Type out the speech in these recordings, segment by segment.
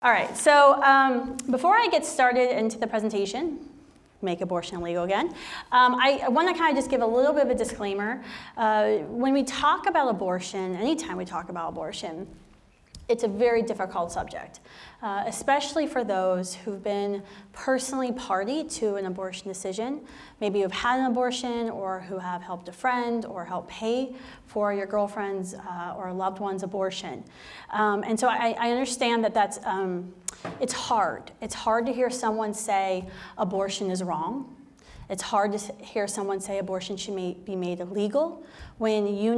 All right, so before I get started into the presentation, make abortion illegal again, I want to kind of just give a little bit of a disclaimer. When we talk about abortion, anytime we talk about abortion, it's a very difficult subject, especially for those who've been personally party to an abortion decision, maybe who've had an abortion or who have helped a friend or helped pay for your girlfriend's or loved one's abortion. And so I understand that it's hard. It's hard to hear someone say abortion is wrong. It's hard to hear someone say abortion should be made illegal when you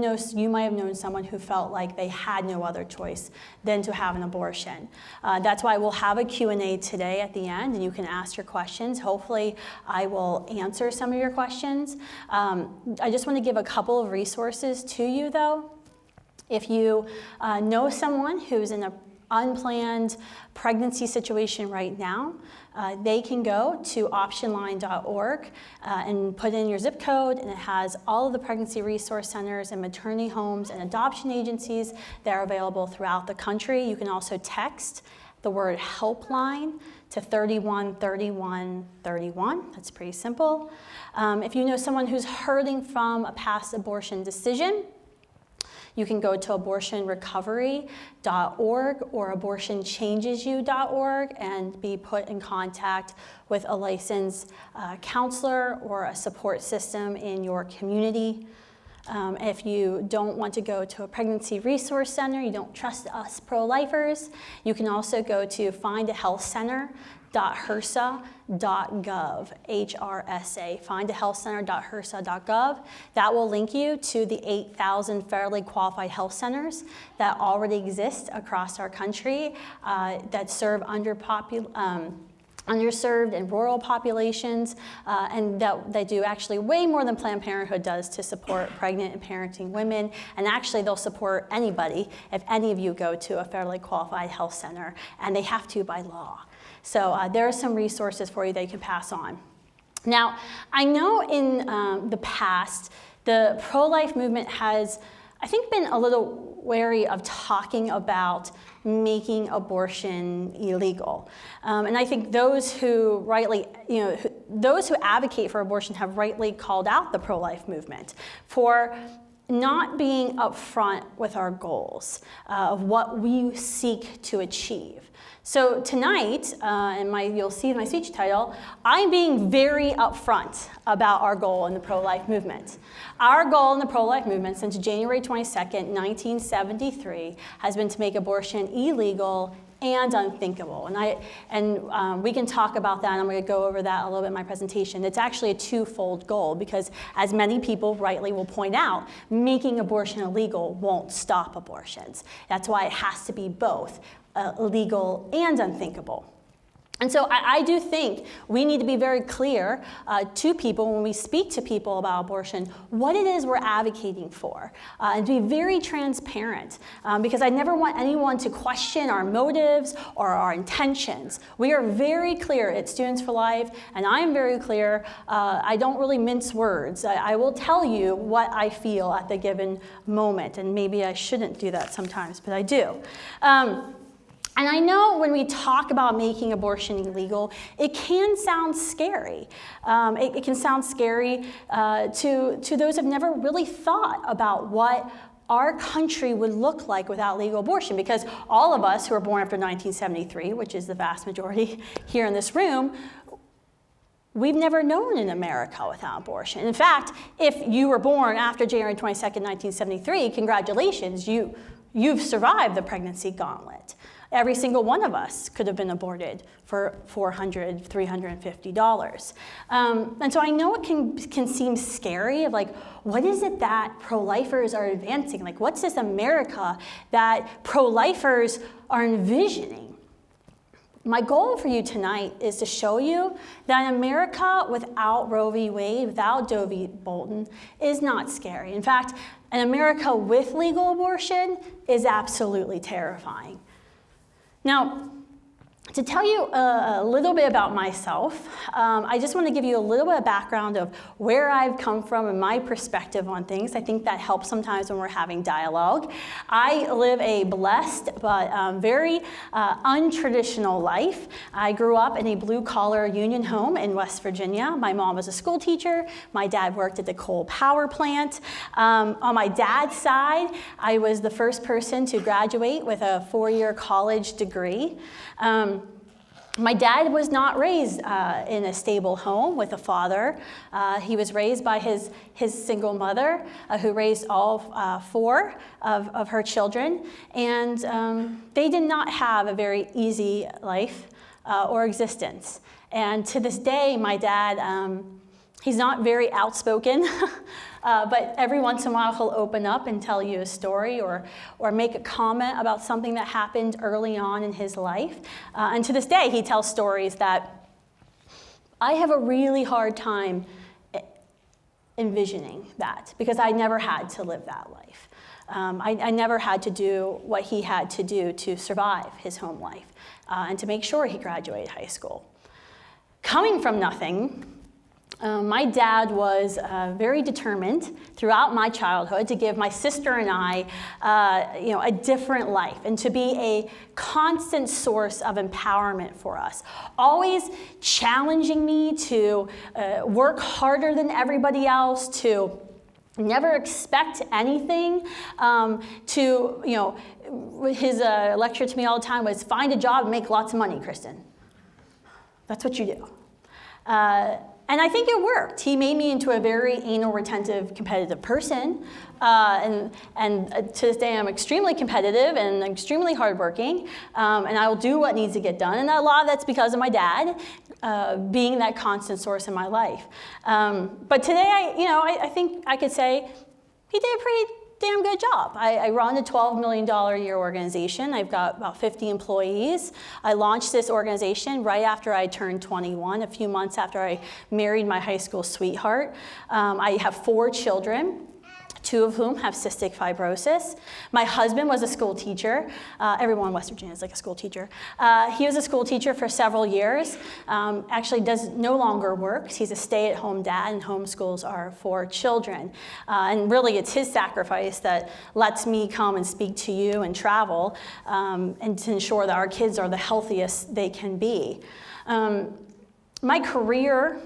might have known someone who felt like they had no other choice than to have an abortion. That's why we'll have a Q&A today at the end, and you can ask your questions. Hopefully, I will answer some of your questions. I just want to give a couple of resources to you, though. If you know someone who's in an unplanned pregnancy situation right now, they can go to optionline.org and put in your zip code, and it has all of the pregnancy resource centers and maternity homes and adoption agencies that are available throughout the country. You can also text the word helpline to 313131. That's pretty simple. If you know someone who's hurting from a past abortion decision, you can go to abortionrecovery.org or abortionchangesyou.org and be put in contact with a licensed counselor or a support system in your community. If you don't want to go to a pregnancy resource center, you don't trust us pro-lifers, you can also go to findahealthcenter.hrsa.gov, HRSA, findahealthcenter.hrsa.gov. That will link you to the 8,000 federally qualified health centers that already exist across our country that serve underserved and rural populations, and that they do actually way more than Planned Parenthood does to support pregnant and parenting women. And actually, they'll support anybody if any of you go to a federally qualified health center, and they have to by law. So there are some resources for you that you can pass on. Now, I know in the past, the pro-life movement has, I think, been a little wary of talking about making abortion illegal. And I think those who those who advocate for abortion have rightly called out the pro-life movement for not being upfront with our goals of what we seek to achieve. So tonight, you'll see in my speech title, I'm being very upfront about our goal in the pro-life movement. Our goal in the pro-life movement since January 22nd, 1973, has been to make abortion illegal and unthinkable. And we can talk about that, and I'm going to go over that a little bit in my presentation. It's actually a twofold goal because, as many people rightly will point out, making abortion illegal won't stop abortions. That's why it has to be both illegal and unthinkable. And so I do think we need to be very clear to people when we speak to people about abortion what it is we're advocating for, and to be very transparent, because I never want anyone to question our motives or our intentions. We are very clear at Students for Life, and I am very clear. I don't really mince words. I will tell you what I feel at the given moment, and maybe I shouldn't do that sometimes, but I do. And I know when we talk about making abortion illegal, it can sound scary. It can sound scary to those who've never really thought about what our country would look like without legal abortion, because all of us who were born after 1973, which is the vast majority here in this room, we've never known an America without abortion. In fact, if you were born after January 22nd, 1973, congratulations, you've survived the pregnancy gauntlet. Every single one of us could have been aborted for $400, $350. And so I know it can seem scary of like, what is it that pro-lifers are advancing? Like, what's this America that pro-lifers are envisioning? My goal for you tonight is to show you that an America without Roe v. Wade, without Doe v. Bolton, is not scary. In fact, an America with legal abortion is absolutely terrifying. Now, To tell you a little bit about myself, I just want to give you a little bit of background of where I've come from and my perspective on things. I think that helps sometimes when we're having dialogue. I live a blessed but very untraditional life. I grew up in a blue-collar union home in West Virginia. My mom was a school teacher. My dad worked at the coal power plant. On my dad's side, I was the first person to graduate with a 4-year college degree. My dad was not raised in a stable home with a father. He was raised by his single mother, who raised all 4 of her children. And they did not have a very easy life or existence. And to this day, my dad, he's not very outspoken, but every once in a while he'll open up and tell you a story or make a comment about something that happened early on in his life. And to this day, he tells stories that I have a really hard time envisioning that, because I never had to live that life. I never had to do what he had to do to survive his home life and to make sure he graduated high school. Coming from nothing, my dad was very determined throughout my childhood to give my sister and I, a different life and to be a constant source of empowerment for us. Always challenging me to work harder than everybody else, to never expect anything, his lecture to me all the time was, find a job and make lots of money, Kristan. That's what you do. And I think it worked. He made me into a very anal retentive, competitive person. And to this day, I'm extremely competitive and extremely hardworking. And I will do what needs to get done. And a lot of that's because of my dad being that constant source in my life. But today, I think I could say he did a pretty damn good job. I run a $12 million a year organization. I've got about 50 employees. I launched this organization right after I turned 21, a few months after I married my high school sweetheart. I have 4 children, 2 of whom have cystic fibrosis. My husband was a school teacher. Everyone in West Virginia is like a school teacher. He was a school teacher for several years. Actually no longer works. He's a stay-at-home dad and homeschools our 4 children. And really it's his sacrifice that lets me come and speak to you and travel and to ensure that our kids are the healthiest they can be. My career,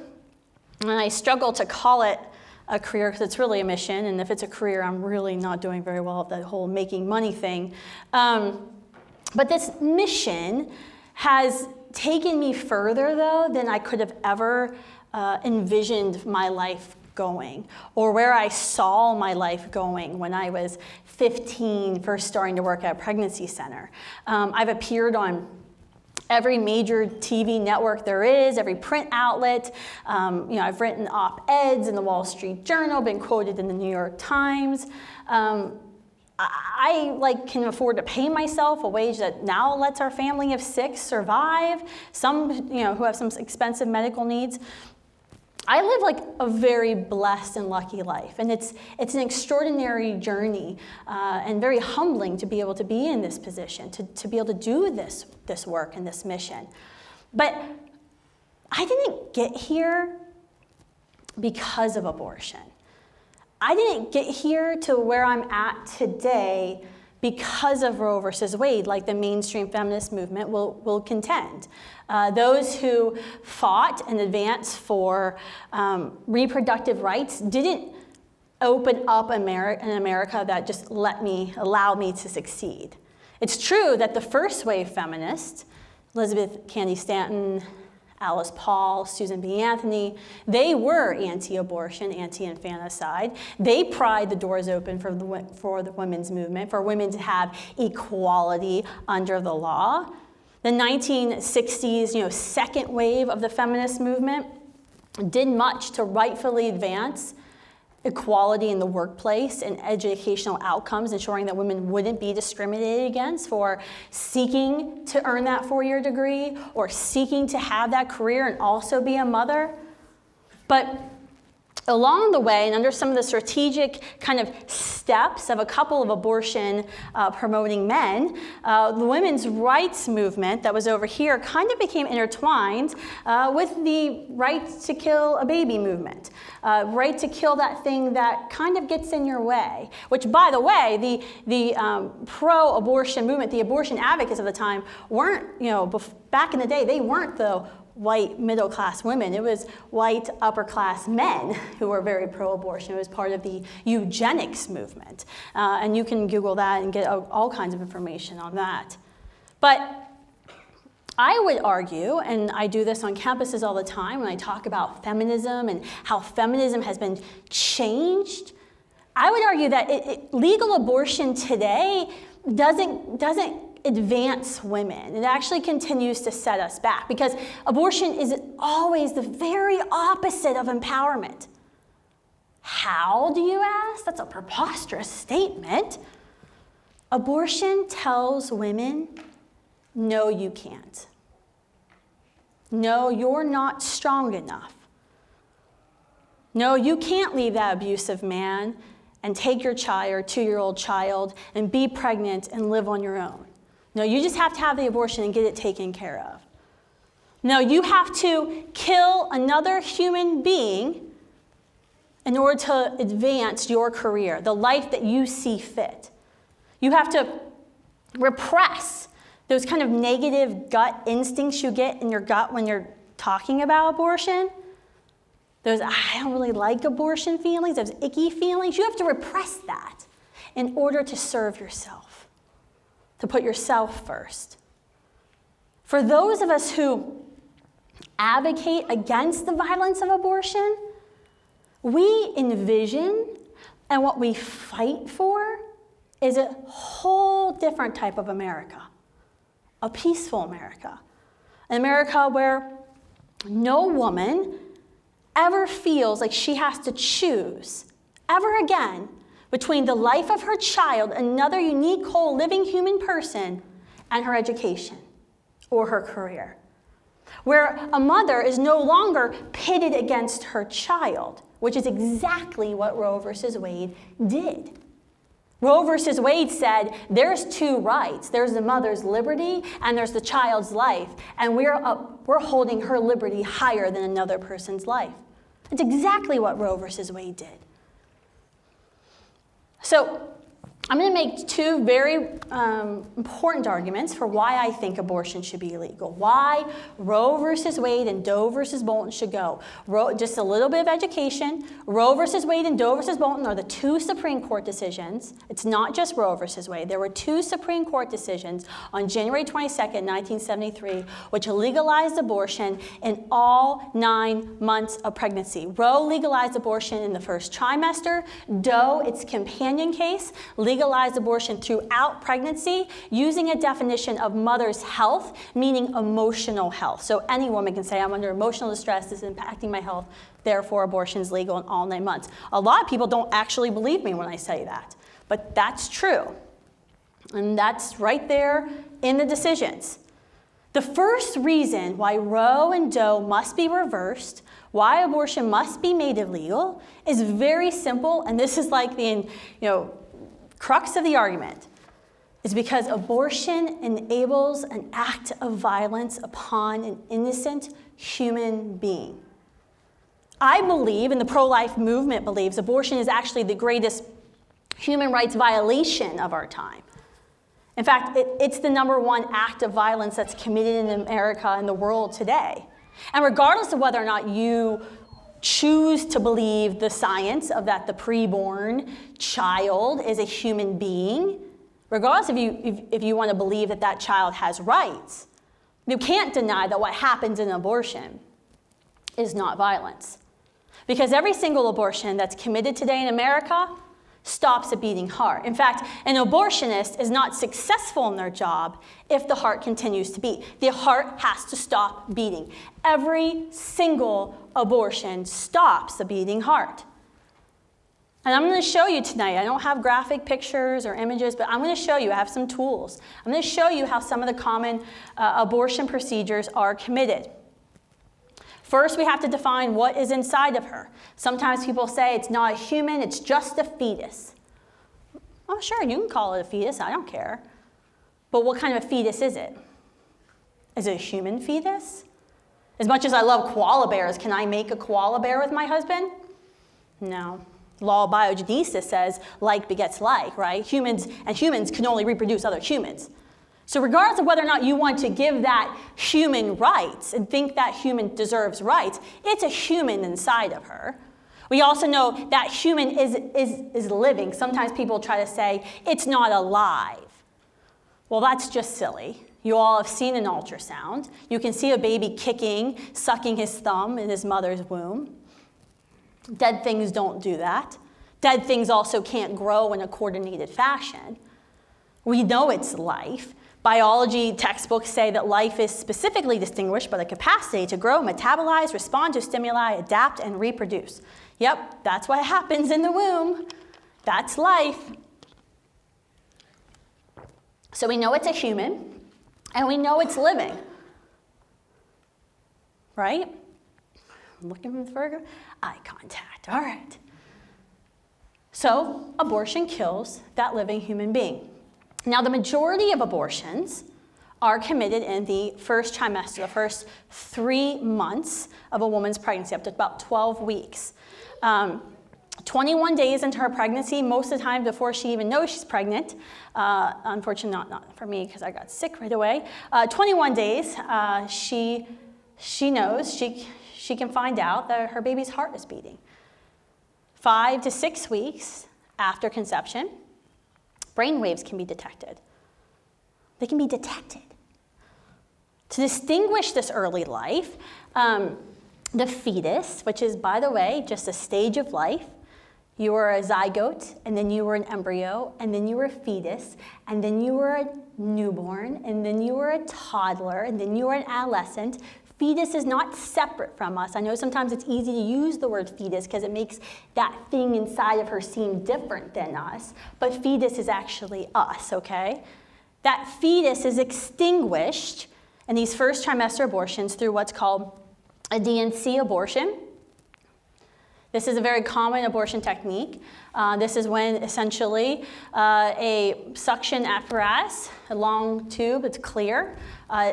and I struggle to call it a career because it's really a mission, and if it's a career, I'm really not doing very well at that whole making money thing. But this mission has taken me further, though, than I could have ever envisioned my life going, or where I saw my life going when I was 15, first starting to work at a pregnancy center. I've appeared on every major TV network there is, every print outlet. I've written op-eds in the Wall Street Journal, been quoted in the New York Times. I can afford to pay myself a wage that now lets our family of 6 survive. Some, who have some expensive medical needs. I live a very blessed and lucky life, and it's an extraordinary journey and very humbling to be able to be in this position, to be able to do this work and this mission. But I didn't get here because of abortion. I didn't get here to where I'm at today because of Roe versus Wade, like the mainstream feminist movement will contend. Those who fought and advanced for reproductive rights didn't open up an America that just allowed me to succeed. It's true that the first wave feminists, Elizabeth Cady Stanton, Alice Paul, Susan B. Anthony, they were anti-abortion, anti-infanticide. They pried the doors open for the women's movement, for women to have equality under the law. The 1960s, second wave of the feminist movement did much to rightfully advance equality in the workplace and educational outcomes, ensuring that women wouldn't be discriminated against for seeking to earn that 4-year degree or seeking to have that career and also be a mother. But along the way, and under some of the strategic kind of steps of a couple of abortion promoting men, the women's rights movement that was over here kind of became intertwined with the right to kill a baby movement, right to kill that thing that kind of gets in your way, which, by the way, the pro-abortion movement, the abortion advocates of the time weren't, back in the day, they weren't the white middle-class women. It was white upper-class men who were very pro-abortion. It was part of the eugenics movement. And you can Google that and get all kinds of information on that. But I would argue, and I do this on campuses all the time when I talk about feminism and how feminism has been changed, I would argue that legal abortion today doesn't advance women. It actually continues to set us back, because abortion is always the very opposite of empowerment. How, do you ask? That's a preposterous statement. Abortion tells women, no, you can't. No, you're not strong enough. No, you can't leave that abusive man and take your child, your 2-year-old child, and be pregnant and live on your own. No, you just have to have the abortion and get it taken care of. No, you have to kill another human being in order to advance your career, the life that you see fit. You have to repress those kind of negative gut instincts you get in your gut when you're talking about abortion. Those, I don't really like abortion feelings, those icky feelings. You have to repress that in order to serve yourself, to put yourself first. For those of us who advocate against the violence of abortion, we envision and what we fight for is a whole different type of America, a peaceful America, an America where no woman ever feels like she has to choose ever again between the life of her child, another unique, whole, living human person, and her education or her career. Where a mother is no longer pitted against her child, which is exactly what Roe versus Wade did. Roe versus Wade said there's two rights. There's the mother's liberty and there's the child's life, and we're holding her liberty higher than another person's life. It's exactly what Roe versus Wade did. So I'm going to make two very important arguments for why I think abortion should be illegal. Why Roe versus Wade and Doe versus Bolton should go. Just a little bit of education. Roe versus Wade and Doe versus Bolton are the two Supreme Court decisions. It's not just Roe versus Wade. There were two Supreme Court decisions on January 22nd, 1973, which legalized abortion in all 9 months of pregnancy. Roe legalized abortion in the first trimester. Doe, its companion case, legalized abortion throughout pregnancy using a definition of mother's health, meaning emotional health. So any woman can say, I'm under emotional distress, this is impacting my health, therefore abortion is legal in all 9 months. A lot of people don't actually believe me when I say that, but that's true. And that's right there in the decisions. The first reason why Roe and Doe must be reversed, why abortion must be made illegal, is very simple, and this is like the, crux of the argument, is because abortion enables an act of violence upon an innocent human being. I believe, and the pro-life movement believes, abortion is actually the greatest human rights violation of our time. In fact, it's the #1 act of violence that's committed in America and the world today. And regardless of whether or not you choose to believe the science of that the preborn child is a human being, regardless if you want to believe that that child has rights, you can't deny that what happens in abortion is not violence. Because every single abortion that's committed today in America stops a beating heart. In fact, an abortionist is not successful in their job if the heart continues to beat. The heart has to stop beating. Every single abortion stops a beating heart. And I'm going to show you tonight, I don't have graphic pictures or images, but I'm going to show you, I have some tools. I'm going to show you how some of the common abortion procedures are committed. First, we have to define what is inside of her. Sometimes people say it's not a human, it's just a fetus. Oh, sure, you can call it a fetus, I don't care. But what kind of a fetus is it? Is it a human fetus? As much as I love koala bears, can I make a koala bear with my husband? No. Law of biogenesis says like begets like, right? Humans can only reproduce other humans. So regardless of whether or not you want to give that human rights and think that human deserves rights, it's a human inside of her. We also know that human is living. Sometimes people try to say it's not alive. Well, that's just silly. You all have seen an ultrasound. You can see a baby kicking, sucking his thumb in his mother's womb. Dead things don't do that. Dead things also can't grow in a coordinated fashion. We know it's life. Biology textbooks say that life is specifically distinguished by the capacity to grow, metabolize, respond to stimuli, adapt, and reproduce. Yep, that's what happens in the womb. That's life. So we know it's a human, and we know it's living. Right? I'm looking for eye contact. All right. So abortion kills that living human being. Now, the majority of abortions are committed in the first trimester, the first 3 months of a woman's pregnancy, up to about 12 weeks. 21 days into her pregnancy, most of the time before she even knows she's pregnant, unfortunately not for me because I got sick right away, 21 days, she knows, she can find out that her baby's heart is beating. 5 to 6 weeks after conception, brain waves can be detected. They can be detected. To distinguish this early life, the fetus, which is, by the way, just a stage of life, you were a zygote, and then you were an embryo, and then you were a fetus, and then you were a newborn, and then you were a toddler, and then you were an adolescent. Fetus is not separate from us. I know sometimes it's easy to use the word fetus because it makes that thing inside of her seem different than us, but fetus is actually us, okay? That fetus is extinguished in these first trimester abortions through what's called a D&C abortion. This is a very common abortion technique. This is when essentially a suction apparatus, a long tube, it's clear,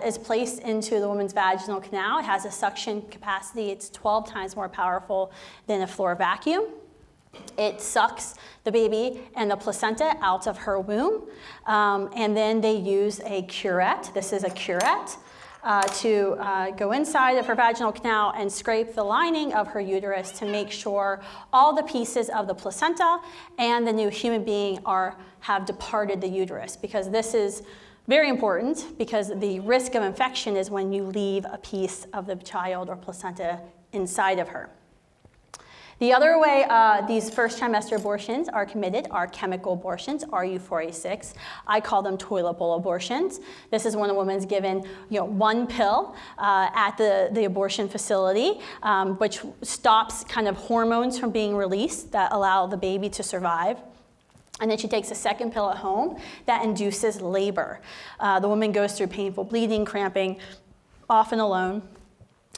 is placed into the woman's vaginal canal. It has a suction capacity. It's 12 times more powerful than a floor vacuum. It sucks the baby and the placenta out of her womb. And then they use a curette. This is a curette. To go inside of her vaginal canal and scrape the lining of her uterus to make sure all the pieces of the placenta and the new human being have departed the uterus, because this is very important, because the risk of infection is when you leave a piece of the child or placenta inside of her. The other way these first trimester abortions are committed are chemical abortions, RU486. I call them toilet bowl abortions. This is when a woman's given one pill at the abortion facility, which stops kind of hormones from being released that allow the baby to survive. And then she takes a second pill at home that induces labor. The woman goes through painful bleeding, cramping, often alone.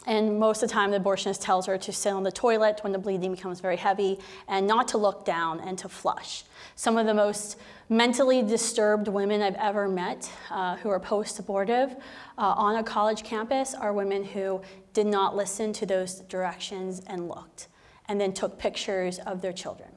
And most of the time, the abortionist tells her to sit on the toilet when the bleeding becomes very heavy and not to look down and to flush. Some of the most mentally disturbed women I've ever met who are post-abortive on a college campus are women who did not listen to those directions and looked, and then took pictures of their children.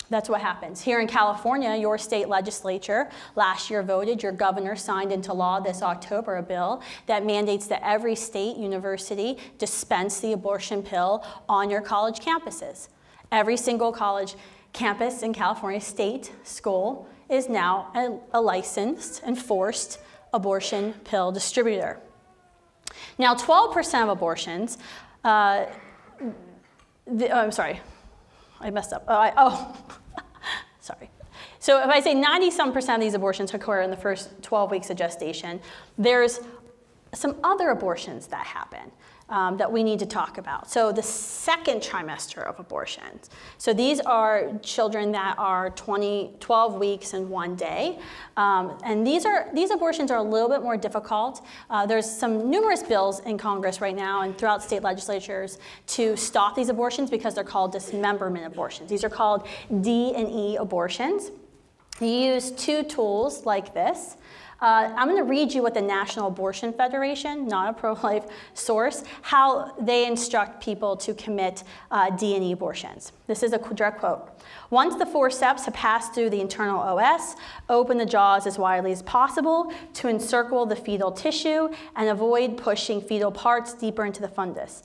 That's what happens. Here in California, your state legislature last year voted, your governor signed into law this October a bill that mandates that every state university dispense the abortion pill on your college campuses. Every single college campus in California, state school, is now a licensed, enforced abortion pill distributor. Now, 12% of abortions, I'm sorry. I messed up. Sorry. So if I say 90-some% of these abortions occur in the first 12 weeks of gestation, there's some other abortions that happen that we need to talk about. So the second trimester of abortions. So these are children that are 12 weeks and 1 day. And these abortions are a little bit more difficult. There's some numerous bills in Congress right now and throughout state legislatures to stop these abortions because they're called dismemberment abortions. These are called D&E abortions. You use two tools like this. I'm going to read you what the National Abortion Federation, not a pro-life source, how they instruct people to commit D&E abortions. This is a direct quote. Once the forceps have passed through the internal OS, open the jaws as widely as possible to encircle the fetal tissue and avoid pushing fetal parts deeper into the fundus.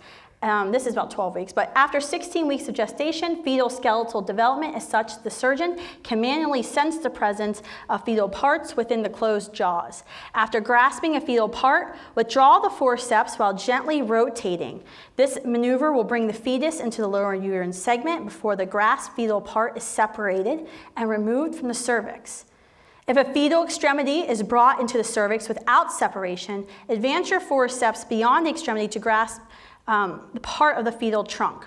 This is about 12 weeks, but after 16 weeks of gestation, fetal skeletal development is such the surgeon can manually sense the presence of fetal parts within the closed jaws. After grasping a fetal part, withdraw the forceps while gently rotating. This maneuver will bring the fetus into the lower uterine segment before the grasped fetal part is separated and removed from the cervix. If a fetal extremity is brought into the cervix without separation, advance your forceps beyond the extremity to grasp the part of the fetal trunk.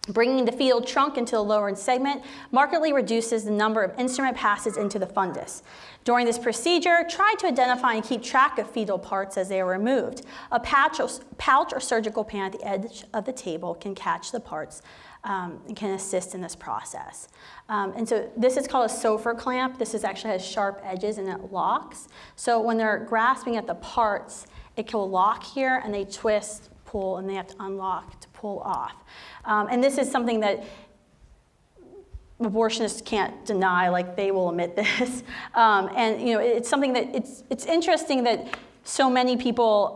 Bringing the fetal trunk into the lower segment markedly reduces the number of instrument passes into the fundus. During this procedure, try to identify and keep track of fetal parts as they are removed. A pouch or surgical pan at the edge of the table can catch the parts and can assist in this process. And so this is called a Sofer clamp. This actually has sharp edges and it locks. So when they're grasping at the parts, it can lock here and they twist, pull, and they have to unlock to pull off. And this is something that abortionists can't deny, like they will admit this. And it's something that it's interesting that so many people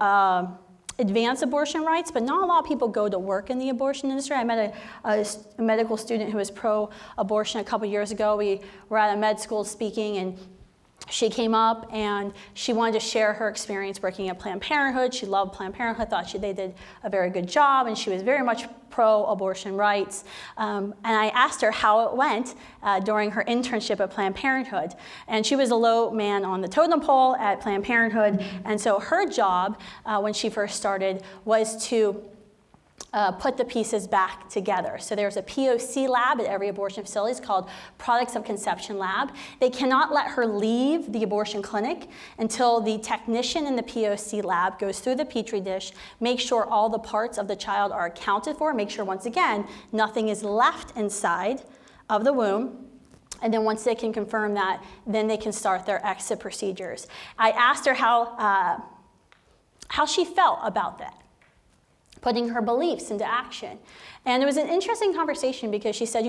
advance abortion rights, but not a lot of people go to work in the abortion industry. I met a medical student who was pro-abortion a couple years ago. We were at a med school speaking, and she came up and she wanted to share her experience working at Planned Parenthood. She loved Planned Parenthood, thought they did a very good job, and she was very much pro-abortion rights. And I asked her how it went during her internship at Planned Parenthood. And she was a low man on the totem pole at Planned Parenthood. And so her job when she first started was to put the pieces back together. So there's a POC lab at every abortion facility. It's called Products of Conception Lab. They cannot let her leave the abortion clinic until the technician in the POC lab goes through the petri dish, make sure all the parts of the child are accounted for, make sure, once again, nothing is left inside of the womb. And then once they can confirm that, then they can start their exit procedures. I asked her how she felt about that, putting her beliefs into action. And it was an interesting conversation because she said,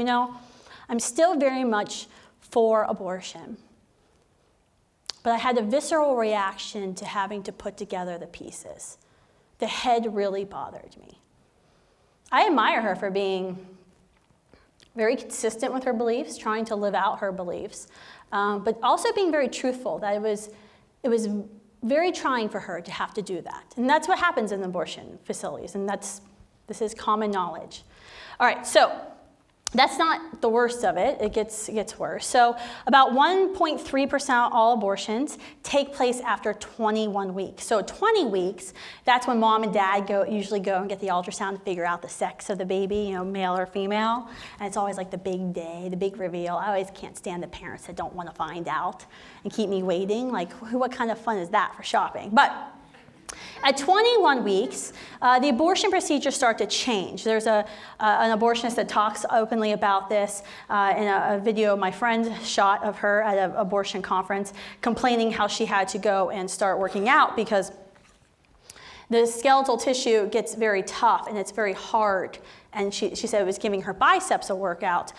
I'm still very much for abortion, but I had a visceral reaction to having to put together the pieces. The head really bothered me. I admire her for being very consistent with her beliefs, trying to live out her beliefs, but also being very truthful, that it was very trying for her to have to do that. And that's what happens in abortion facilities, and this is common knowledge. All right, so that's not the worst of it. It gets worse. So about 1.3% of all abortions take place after 21 weeks. So 20 weeks, that's when mom and dad usually go and get the ultrasound to figure out the sex of the baby, male or female. And it's always like the big day, the big reveal. I always can't stand the parents that don't want to find out and keep me waiting. Like, what kind of fun is that for shopping? But at 21 weeks, the abortion procedures start to change. There's an abortionist that talks openly about this in a video my friend shot of her at an abortion conference, complaining how she had to go and start working out because the skeletal tissue gets very tough and it's very hard. And she said it was giving her biceps a workout,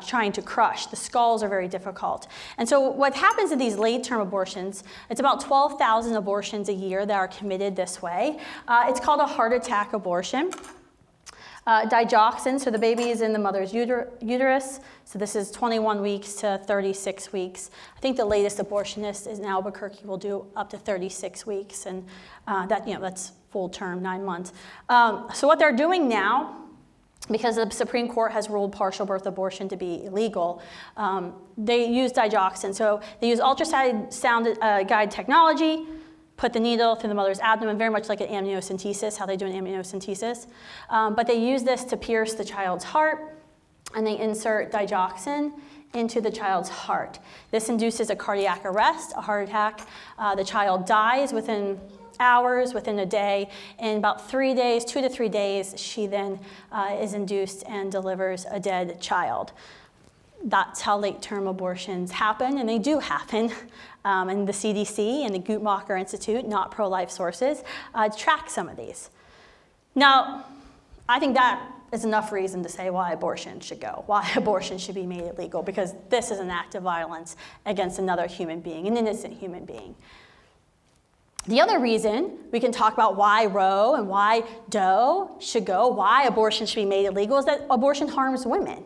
trying to crush. The skulls are very difficult. And so what happens in these late-term abortions, it's about 12,000 abortions a year that are committed this way. It's called a heart attack abortion. Digoxin, so the baby is in the mother's uterus. So this is 21 weeks to 36 weeks. I think the latest abortionist in Albuquerque will do up to 36 weeks. And that's full term, 9 months. So what they're doing now, because the Supreme Court has ruled partial birth abortion to be illegal, they use digoxin. So they use ultrasound guide technology, put the needle through the mother's abdomen, very much like an amniocentesis, how they do an amniocentesis. But they use this to pierce the child's heart, and they insert digoxin into the child's heart. This induces a cardiac arrest, a heart attack. The child dies within hours, within a day. In about 3 days, 2 to 3 days, she then is induced and delivers a dead child. That's how late-term abortions happen, and they do happen. And the CDC and the Guttmacher Institute, not pro-life sources, track some of these. Now, I think that is enough reason to say why abortion should go, why abortion should be made illegal, because this is an act of violence against another human being, an innocent human being. The other reason we can talk about why Roe and why Doe should go, why abortion should be made illegal, is that abortion harms women.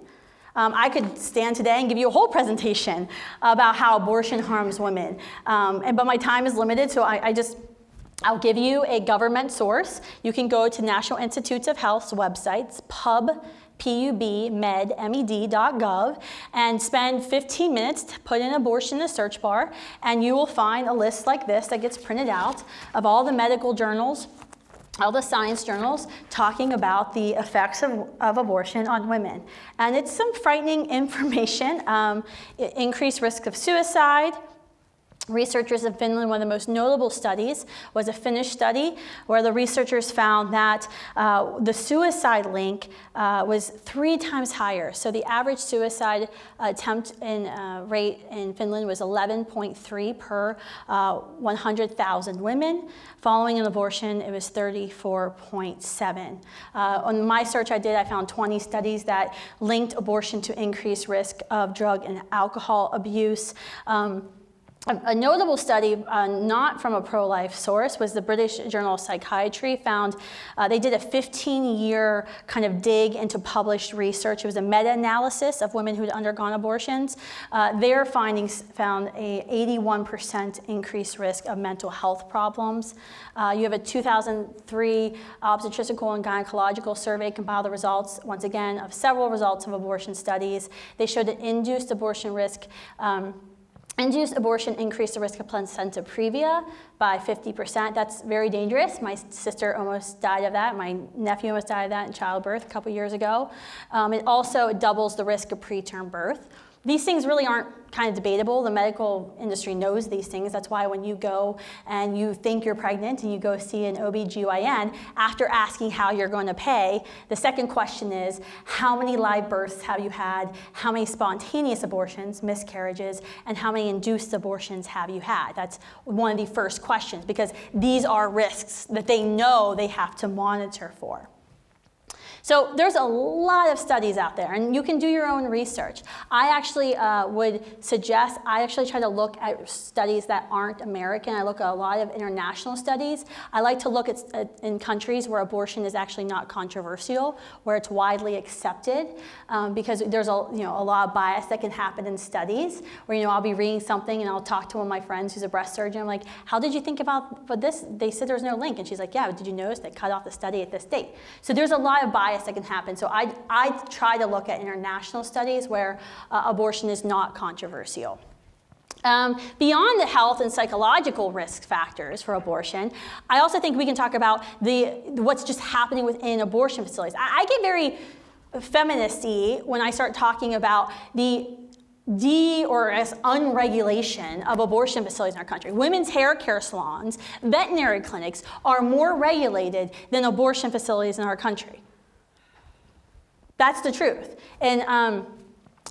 I could stand today and give you a whole presentation about how abortion harms women, but my time is limited, so I'll give you a government source. You can go to National Institutes of Health's websites, pubmed.gov, and spend 15 minutes to put in abortion in the search bar, and you will find a list like this that gets printed out of all the medical journals, all the science journals talking about the effects of abortion on women. And it's some frightening information. Increased risk of suicide. Researchers in Finland, one of the most notable studies was a Finnish study where the researchers found that the suicide link was 3 times higher. So the average suicide attempt rate in Finland was 11.3 per 100,000 women. Following an abortion, it was 34.7. On my search I did, I found 20 studies that linked abortion to increased risk of drug and alcohol abuse. A notable study, not from a pro-life source, was the British Journal of Psychiatry found, they did a 15-year kind of dig into published research. It was a meta-analysis of women who had undergone abortions. Their findings found a 81% increased risk of mental health problems. You have a 2003 obstetrical and gynecological survey compiled the results, once again, of several results of abortion studies. They showed that induced abortion increased the risk of placenta previa by 50%. That's very dangerous. My sister almost died of that. My nephew almost died of that in childbirth a couple years ago. It also doubles the risk of preterm birth. These things really aren't kind of debatable. The medical industry knows these things. That's why when you go and you think you're pregnant and you go see an OB/GYN, after asking how you're going to pay, the second question is, how many live births have you had? How many spontaneous abortions, miscarriages, and how many induced abortions have you had? That's one of the first questions, because these are risks that they know they have to monitor for. So there's a lot of studies out there, and you can do your own research. I actually would suggest, I actually try to look at studies that aren't American. I look at a lot of international studies. I like to look at in countries where abortion is actually not controversial, where it's widely accepted, because there's a lot of bias that can happen in studies, where I'll be reading something and I'll talk to one of my friends who's a breast surgeon. I'm like, how did you think about this? They said there's no link, and she's like, yeah, but did you notice they cut off the study at this date? So there's a lot of bias that can happen. So I try to look at international studies where abortion is not controversial. Beyond the health and psychological risk factors for abortion, I also think we can talk about what's just happening within abortion facilities. I get very feminist-y when I start talking about the unregulation of abortion facilities in our country. Women's hair care salons, veterinary clinics are more regulated than abortion facilities in our country. That's the truth. And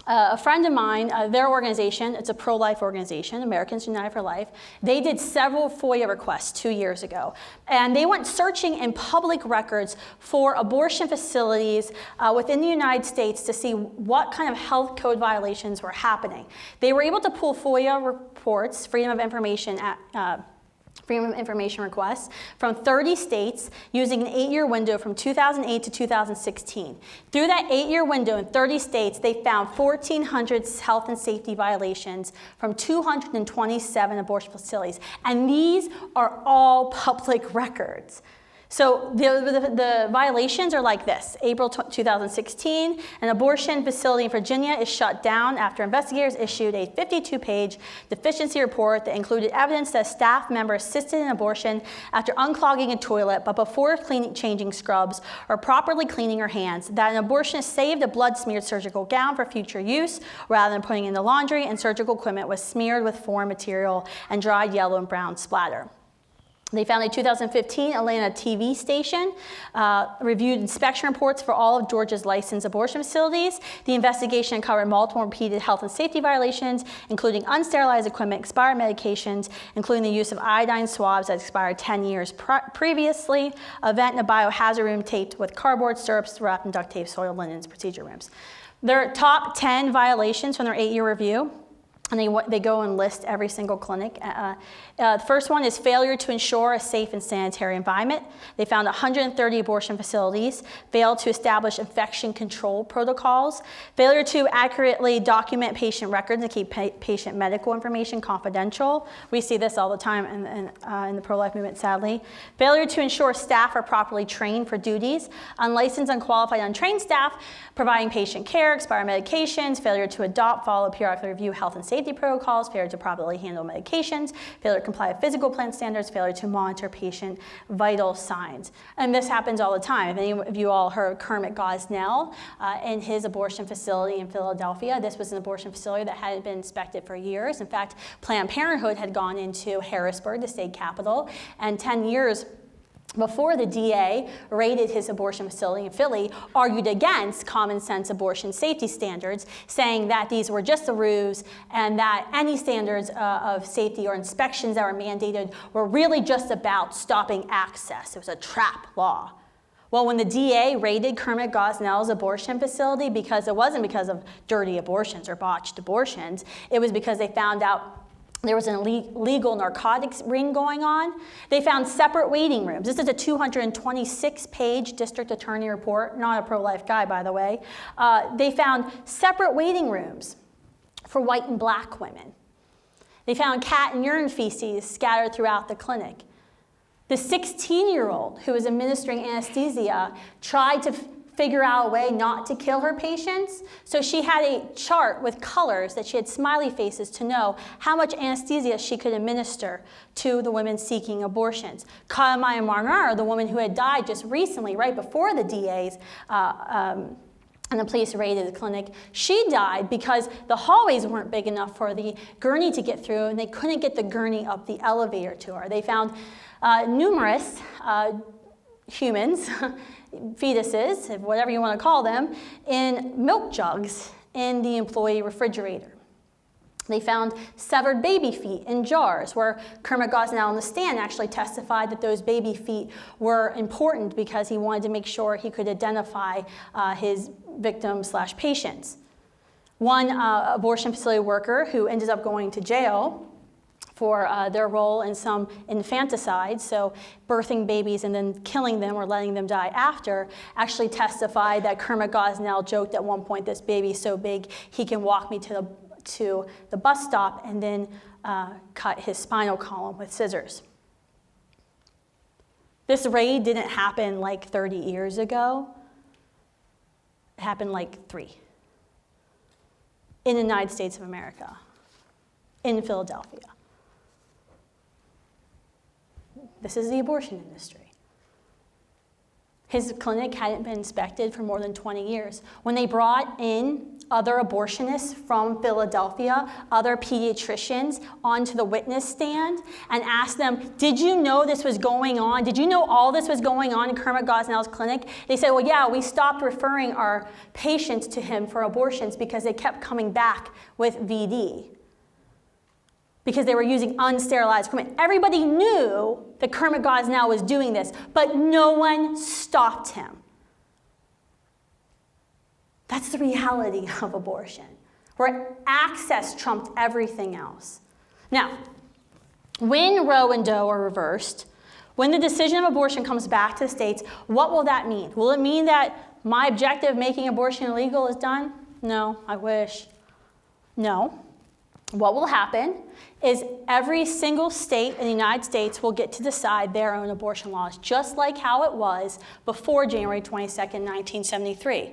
a friend of mine, their organization, it's a pro-life organization, Americans United for Life, they did several FOIA requests 2 years ago. And they went searching in public records for abortion facilities within the United States to see what kind of health code violations were happening. They were able to pull FOIA reports, Freedom of Information requests, from 30 states using an 8-year window from 2008 to 2016. Through that 8-year window in 30 states, they found 1,400 health and safety violations from 227 abortion facilities. And these are all public records. So the violations are like this. April 2016, an abortion facility in Virginia is shut down after investigators issued a 52-page deficiency report that included evidence that a staff member assisted in abortion after unclogging a toilet, but before changing scrubs or properly cleaning her hands, that an abortionist saved a blood-smeared surgical gown for future use rather than putting it in the laundry, and surgical equipment was smeared with foreign material and dried yellow and brown splatter. They found a 2015 Atlanta TV station reviewed inspection reports for all of Georgia's licensed abortion facilities. The investigation covered multiple repeated health and safety violations, including unsterilized equipment, expired medications, including the use of iodine swabs that expired 10 years previously, a vent in a biohazard room taped with cardboard, syrups wrapped in duct tape, soiled linens, procedure rooms. Their top 10 violations from their 8-year review, and they go and list every single clinic. The first one is failure to ensure a safe and sanitary environment. They found 130 abortion facilities, failed to establish infection control protocols, failure to accurately document patient records and keep patient medical information confidential. We see this all the time in the pro-life movement, sadly. Failure to ensure staff are properly trained for duties. Unlicensed, unqualified, untrained staff providing patient care, expired medications, failure to adopt, follow, periodically review health and safety protocols, failure to properly handle medications, failure to comply with physical plan standards, failure to monitor patient vital signs. And this happens all the time. If any of you all heard Kermit Gosnell in his abortion facility in Philadelphia, this was an abortion facility that hadn't been inspected for years. In fact, Planned Parenthood had gone into Harrisburg, the state capital, and 10 years before the DA raided his abortion facility in Philly, argued against common sense abortion safety standards, saying that these were just a ruse and that any standards of safety or inspections that were mandated were really just about stopping access. It was a trap law. Well, when the DA raided Kermit Gosnell's abortion facility, because it wasn't because of dirty abortions or botched abortions, it was because they found out there was an illegal narcotics ring going on. They found separate waiting rooms. This is a 226-page district attorney report, not a pro-life guy, by the way. They found separate waiting rooms for white and black women. They found cat and urine feces scattered throughout the clinic. The 16-year-old who was administering anesthesia tried to figure out a way not to kill her patients. So she had a chart with colors that she had smiley faces to know how much anesthesia she could administer to the women seeking abortions. Kaya Marnar, the woman who had died just recently, right before the DA's and the police raided the clinic, she died because the hallways weren't big enough for the gurney to get through, and they couldn't get the gurney up the elevator to her. They found numerous humans, fetuses, whatever you want to call them, in milk jugs in the employee refrigerator. They found severed baby feet in jars, where Kermit Gosnell on the stand actually testified that those baby feet were important because he wanted to make sure he could identify his victims/patients. One abortion facility worker who ended up going to jail for their role in some infanticide, so birthing babies and then killing them or letting them die after, actually testified that Kermit Gosnell joked at one point, "This baby's so big he can walk me to the bus stop," and then cut his spinal column with scissors. This raid didn't happen like 30 years ago. It happened like 3 in the United States of America, in Philadelphia. This is the abortion industry. His clinic hadn't been inspected for more than 20 years. When they brought in other abortionists from Philadelphia, other pediatricians, onto the witness stand and asked them, "Did you know this was going on? Did you know all this was going on in Kermit Gosnell's clinic?" They said, "Well, yeah, we stopped referring our patients to him for abortions because they kept coming back with VD. Because they were using unsterilized equipment." Everybody knew that Kermit Gosnell was doing this, but no one stopped him. That's the reality of abortion, where access trumped everything else. Now, when Roe and Doe are reversed, when the decision of abortion comes back to the states, what will that mean? Will it mean that my objective of making abortion illegal is done? No, I wish. No. what will happen is every single state in the United States will get to decide their own abortion laws, just like how it was before January 22nd, 1973.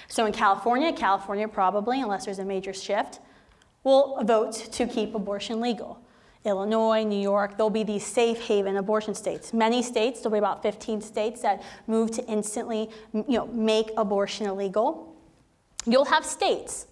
So in California probably, unless there's a major shift, will vote to keep abortion legal. Illinois, New York, there'll be these safe haven abortion states. Many states, there'll be about 15 states that move to instantly make abortion illegal. You'll have states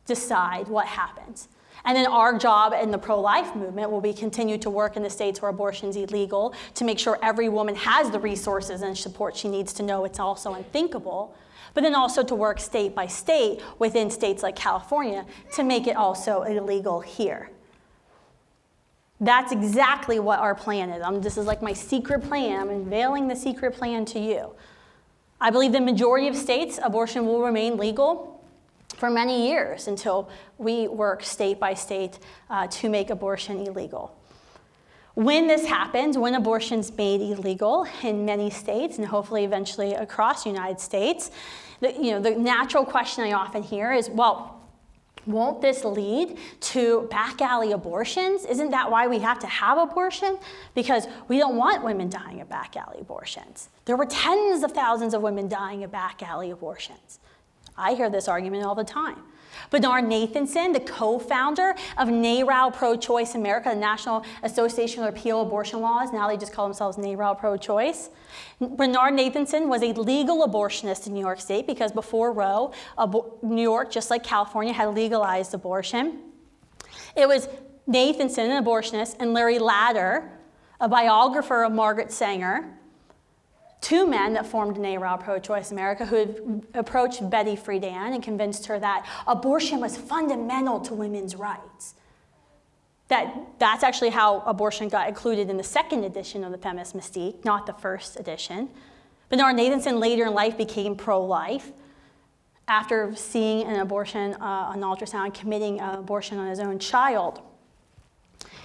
decide what happens. And then our job in the pro-life movement will be continue to work in the states where abortion is illegal to make sure every woman has the resources and support she needs to know it's also unthinkable, but then also to work state by state within states like California to make it also illegal here. That's exactly what our plan is. This is like my secret plan. I'm unveiling the secret plan to you. I believe the majority of states, abortion will remain legal for many years until we work state by state to make abortion illegal. When this happens, when abortion's made illegal in many states and hopefully eventually across the United States, the natural question I often hear is, well, won't this lead to back alley abortions? Isn't that why we have to have abortion? Because we don't want women dying of back alley abortions. There were tens of thousands of women dying of back alley abortions. I hear this argument all the time. Bernard Nathanson, the co-founder of NARAL Pro-Choice America, the National Association of Repeal Abortion Laws, now they just call themselves NARAL Pro-Choice. Bernard Nathanson was a legal abortionist in New York State because before Roe, New York, just like California, had legalized abortion. It was Nathanson, an abortionist, and Larry Ladder, a biographer of Margaret Sanger, two men that formed NARAL Pro-Choice America who had approached Betty Friedan and convinced her that abortion was fundamental to women's rights. That's actually how abortion got included in the second edition of the Feminist Mystique, not the first edition. Bernard Nathanson later in life became pro-life after seeing an abortion on ultrasound, committing an abortion on his own child.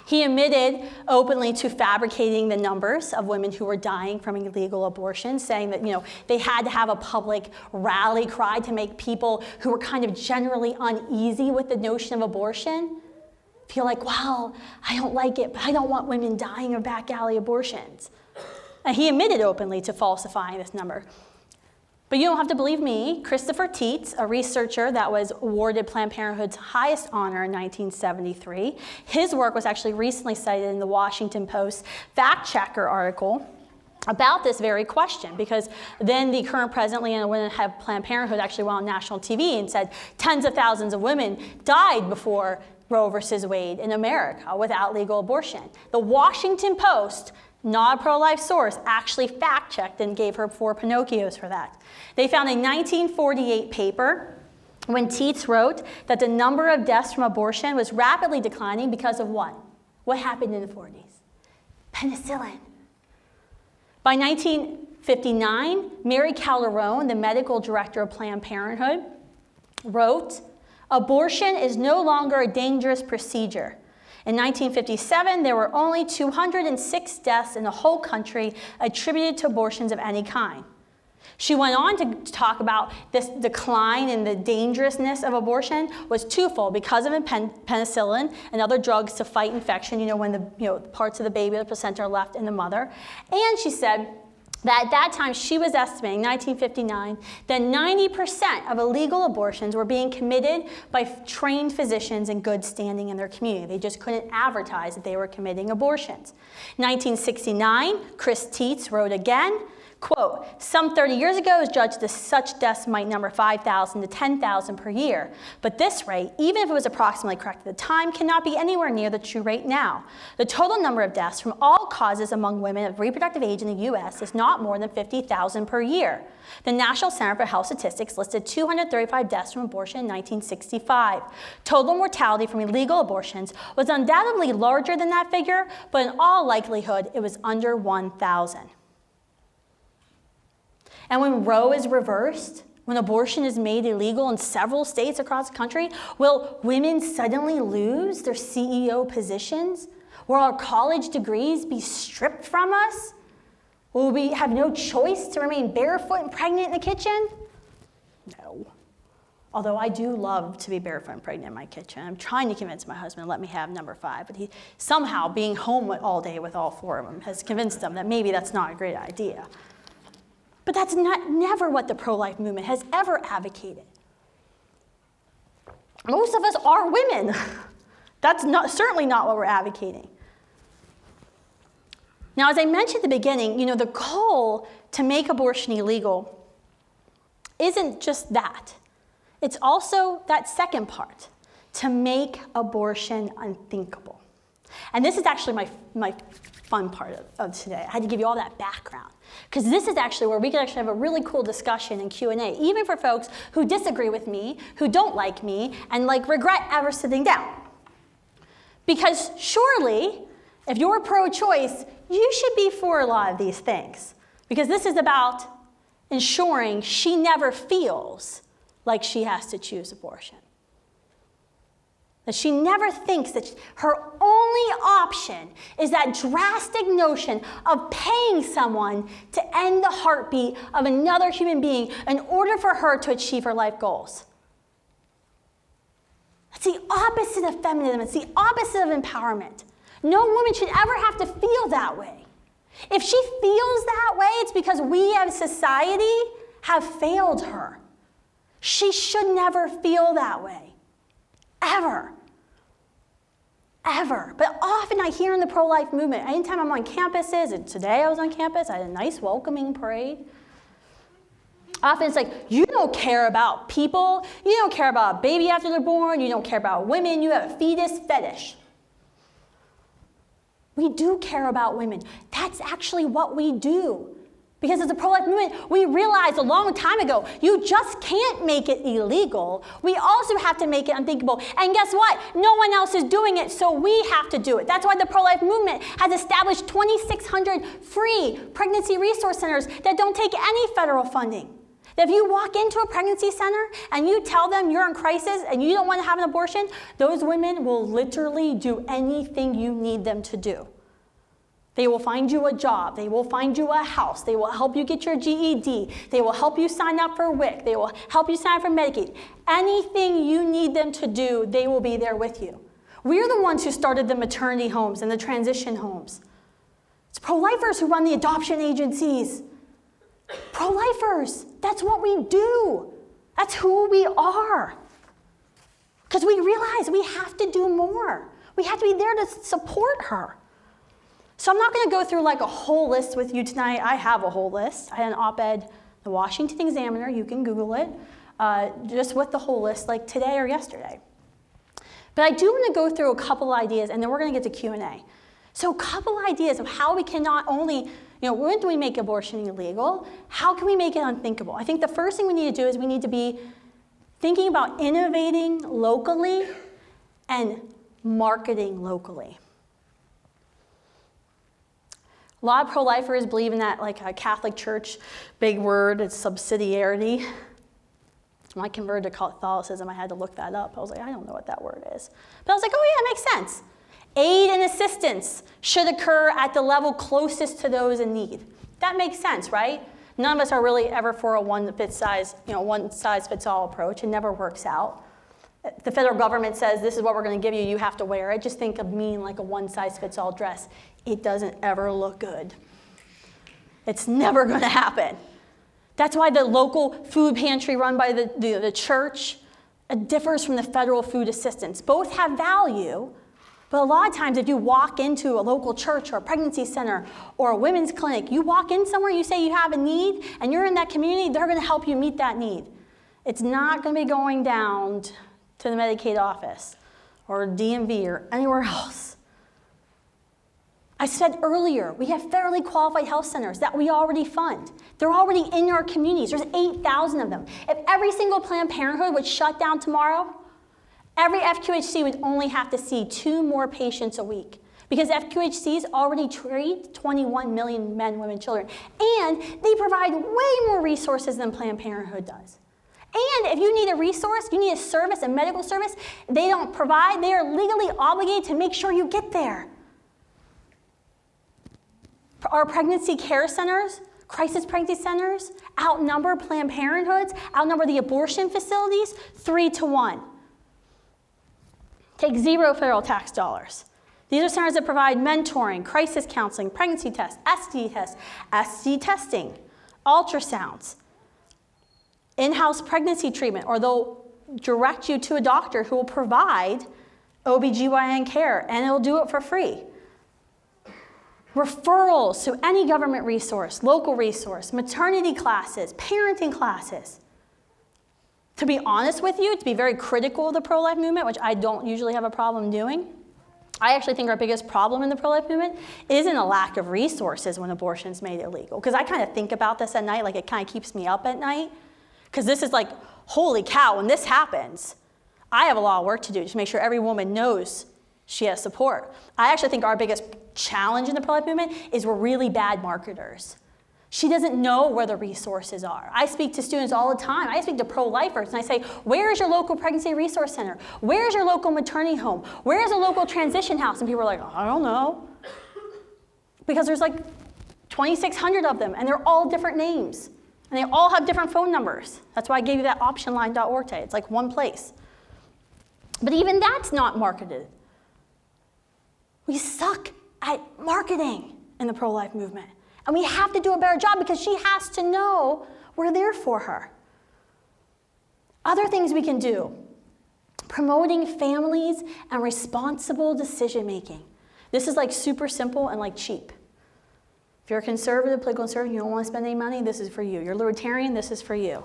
He admitted openly to fabricating the numbers of women who were dying from illegal abortion, saying that they had to have a public rally cry to make people who were kind of generally uneasy with the notion of abortion feel like, well, I don't like it, but I don't want women dying of back alley abortions. And he admitted openly to falsifying this number. But you don't have to believe me. Christopher Tietz, a researcher that was awarded Planned Parenthood's highest honor in 1973, his work was actually recently cited in the Washington Post fact checker article about this very question, because then the current president, Leanna Wen, had Planned Parenthood actually went on national TV and said tens of thousands of women died before Roe versus Wade in America without legal abortion. The Washington Post, not a pro-life source, actually fact-checked and gave her 4 Pinocchios for that. They found a 1948 paper when Tietz wrote that the number of deaths from abortion was rapidly declining because of what? What happened in the 40s? Penicillin. By 1959, Mary Calderon, the medical director of Planned Parenthood, wrote, "Abortion is no longer a dangerous procedure. In 1957, there were only 206 deaths in the whole country attributed to abortions of any kind." She went on to talk about this decline in the dangerousness of abortion was twofold because of penicillin and other drugs to fight infection, when the parts of the baby, the placenta, are left in the mother. And she said that at that time, she was estimating, 1959, that 90% of illegal abortions were being committed by trained physicians in good standing in their community. They just couldn't advertise that they were committing abortions. 1969, Chris Tietz wrote again, quote, "Some 30 years ago, it was judged that such deaths might number 5,000 to 10,000 per year. But this rate, even if it was approximately correct at the time, cannot be anywhere near the true rate now. The total number of deaths from all causes among women of reproductive age in the U.S. is not more than 50,000 per year. The National Center for Health Statistics listed 235 deaths from abortion in 1965. Total mortality from illegal abortions was undoubtedly larger than that figure, but in all likelihood, it was under 1,000. And when Roe is reversed, when abortion is made illegal in several states across the country, will women suddenly lose their CEO positions? Will our college degrees be stripped from us? Will we have no choice to remain barefoot and pregnant in the kitchen? No. Although I do love to be barefoot and pregnant in my kitchen. I'm trying to convince my husband to let me have number 5, but he somehow, being home all day with all 4 of them, has convinced him that maybe that's not a great idea. But that's never what the pro-life movement has ever advocated. Most of us are women. That's certainly not what we're advocating. Now, as I mentioned at the beginning, the goal to make abortion illegal isn't just that. It's also that second part, to make abortion unthinkable. And this is actually my fun part of today. I had to give you all that background, because this is actually where we can actually have a really cool discussion and Q&A, even for folks who disagree with me, who don't like me, and regret ever sitting down. Because surely, if you're pro-choice, you should be for a lot of these things, because this is about ensuring she never feels like she has to choose abortion. That she never thinks that her only option is that drastic notion of paying someone to end the heartbeat of another human being in order for her to achieve her life goals. That's the opposite of feminism. It's the opposite of empowerment. No woman should ever have to feel that way. If she feels that way, it's because we as a society have failed her. She should never feel that way, ever. Ever. But often I hear in the pro-life movement, anytime I'm on campuses, and today I was on campus, I had a nice welcoming parade. Often it's like, you don't care about people, you don't care about a baby after they're born, you don't care about women, you have a fetus fetish. We do care about women. That's actually what we do. Because as a pro-life movement, we realized a long time ago, you just can't make it illegal. We also have to make it unthinkable. And guess what? No one else is doing it, so we have to do it. That's why the pro-life movement has established 2,600 free pregnancy resource centers that don't take any federal funding. If you walk into a pregnancy center and you tell them you're in crisis and you don't want to have an abortion, those women will literally do anything you need them to do. They will find you a job. They will find you a house. They will help you get your GED. They will help you sign up for WIC. They will help you sign up for Medicaid. Anything you need them to do, they will be there with you. We're the ones who started the maternity homes and the transition homes. It's pro-lifers who run the adoption agencies. Pro-lifers, that's what we do. That's who we are. Because we realize we have to do more. We have to be there to support her. So I'm not going to go through a whole list with you tonight. I have a whole list. I had an op-ed in the Washington Examiner. You can Google it, just with the whole list, like today or yesterday. But I do want to go through a couple ideas, and then we're going to get to Q&A. So a couple ideas of how we can not only, when do we make abortion illegal? How can we make it unthinkable? I think the first thing we need to do is we need to be thinking about innovating locally and marketing locally. A lot of pro-lifers believe in that, a Catholic Church, big word, it's subsidiarity. When I converted to Catholicism, I had to look that up. I was like, I don't know what that word is. But I was like, oh yeah, it makes sense. Aid and assistance should occur at the level closest to those in need. That makes sense, right? None of us are really ever for a one-size-fits-all approach. It never works out. The federal government says, this is what we're going to give you, you have to wear it. Just think of mean like a one-size-fits-all dress. It doesn't ever look good. It's never going to happen. That's why the local food pantry run by the church differs from the federal food assistance. Both have value, but a lot of times if you walk into a local church or a pregnancy center or a women's clinic, you walk in somewhere, you say you have a need, and you're in that community, they're going to help you meet that need. It's not going to be going down to the Medicaid office or DMV or anywhere else. I said earlier, we have federally qualified health centers that we already fund. They're already in our communities. There's 8,000 of them. If every single Planned Parenthood would shut down tomorrow, every FQHC would only have to see 2 more patients a week, because FQHCs already treat 21 million men, women, children, and they provide way more resources than Planned Parenthood does. And if you need a resource, you need a service, a medical service, they don't provide, they are legally obligated to make sure you get there. Our pregnancy care centers crisis pregnancy centers outnumber Planned Parenthoods, outnumber the abortion facilities 3-1. Take 0 federal tax dollars. These are centers that provide mentoring, crisis counseling, pregnancy tests, STD testing, ultrasounds, in-house pregnancy treatment, or they'll direct you to a doctor who will provide OBGYN care, and it'll do it for free. Referrals to any government resource, local resource, maternity classes, parenting classes. To be honest with you, to be very critical of the pro-life movement, which I don't usually have a problem doing, I actually think our biggest problem in the pro-life movement isn't a lack of resources when abortion's made illegal. Because I kind of think about this at night, like it kind of keeps me up at night. Because this is like, holy cow, when this happens, I have a lot of work to do to make sure every woman knows she has support. I actually think our biggest challenge in the pro-life movement is we're really bad marketers. She doesn't know where the resources are. I speak to students all the time. I speak to pro-lifers, and I say, where is your local pregnancy resource center? Where is your local maternity home? Where is a local transition house? And people are like, I don't know. Because there's like 2,600 of them, and they're all different names. And they all have different phone numbers. That's why I gave you that optionline.org today. It's like one place. But even that's not marketed. We suck at marketing in the pro-life movement. And we have to do a better job because she has to know we're there for her. Other things we can do. Promoting families and responsible decision making. This is like super simple and like cheap. If you're a conservative, political conservative, you don't want to spend any money, this is for you. You're a libertarian, this is for you.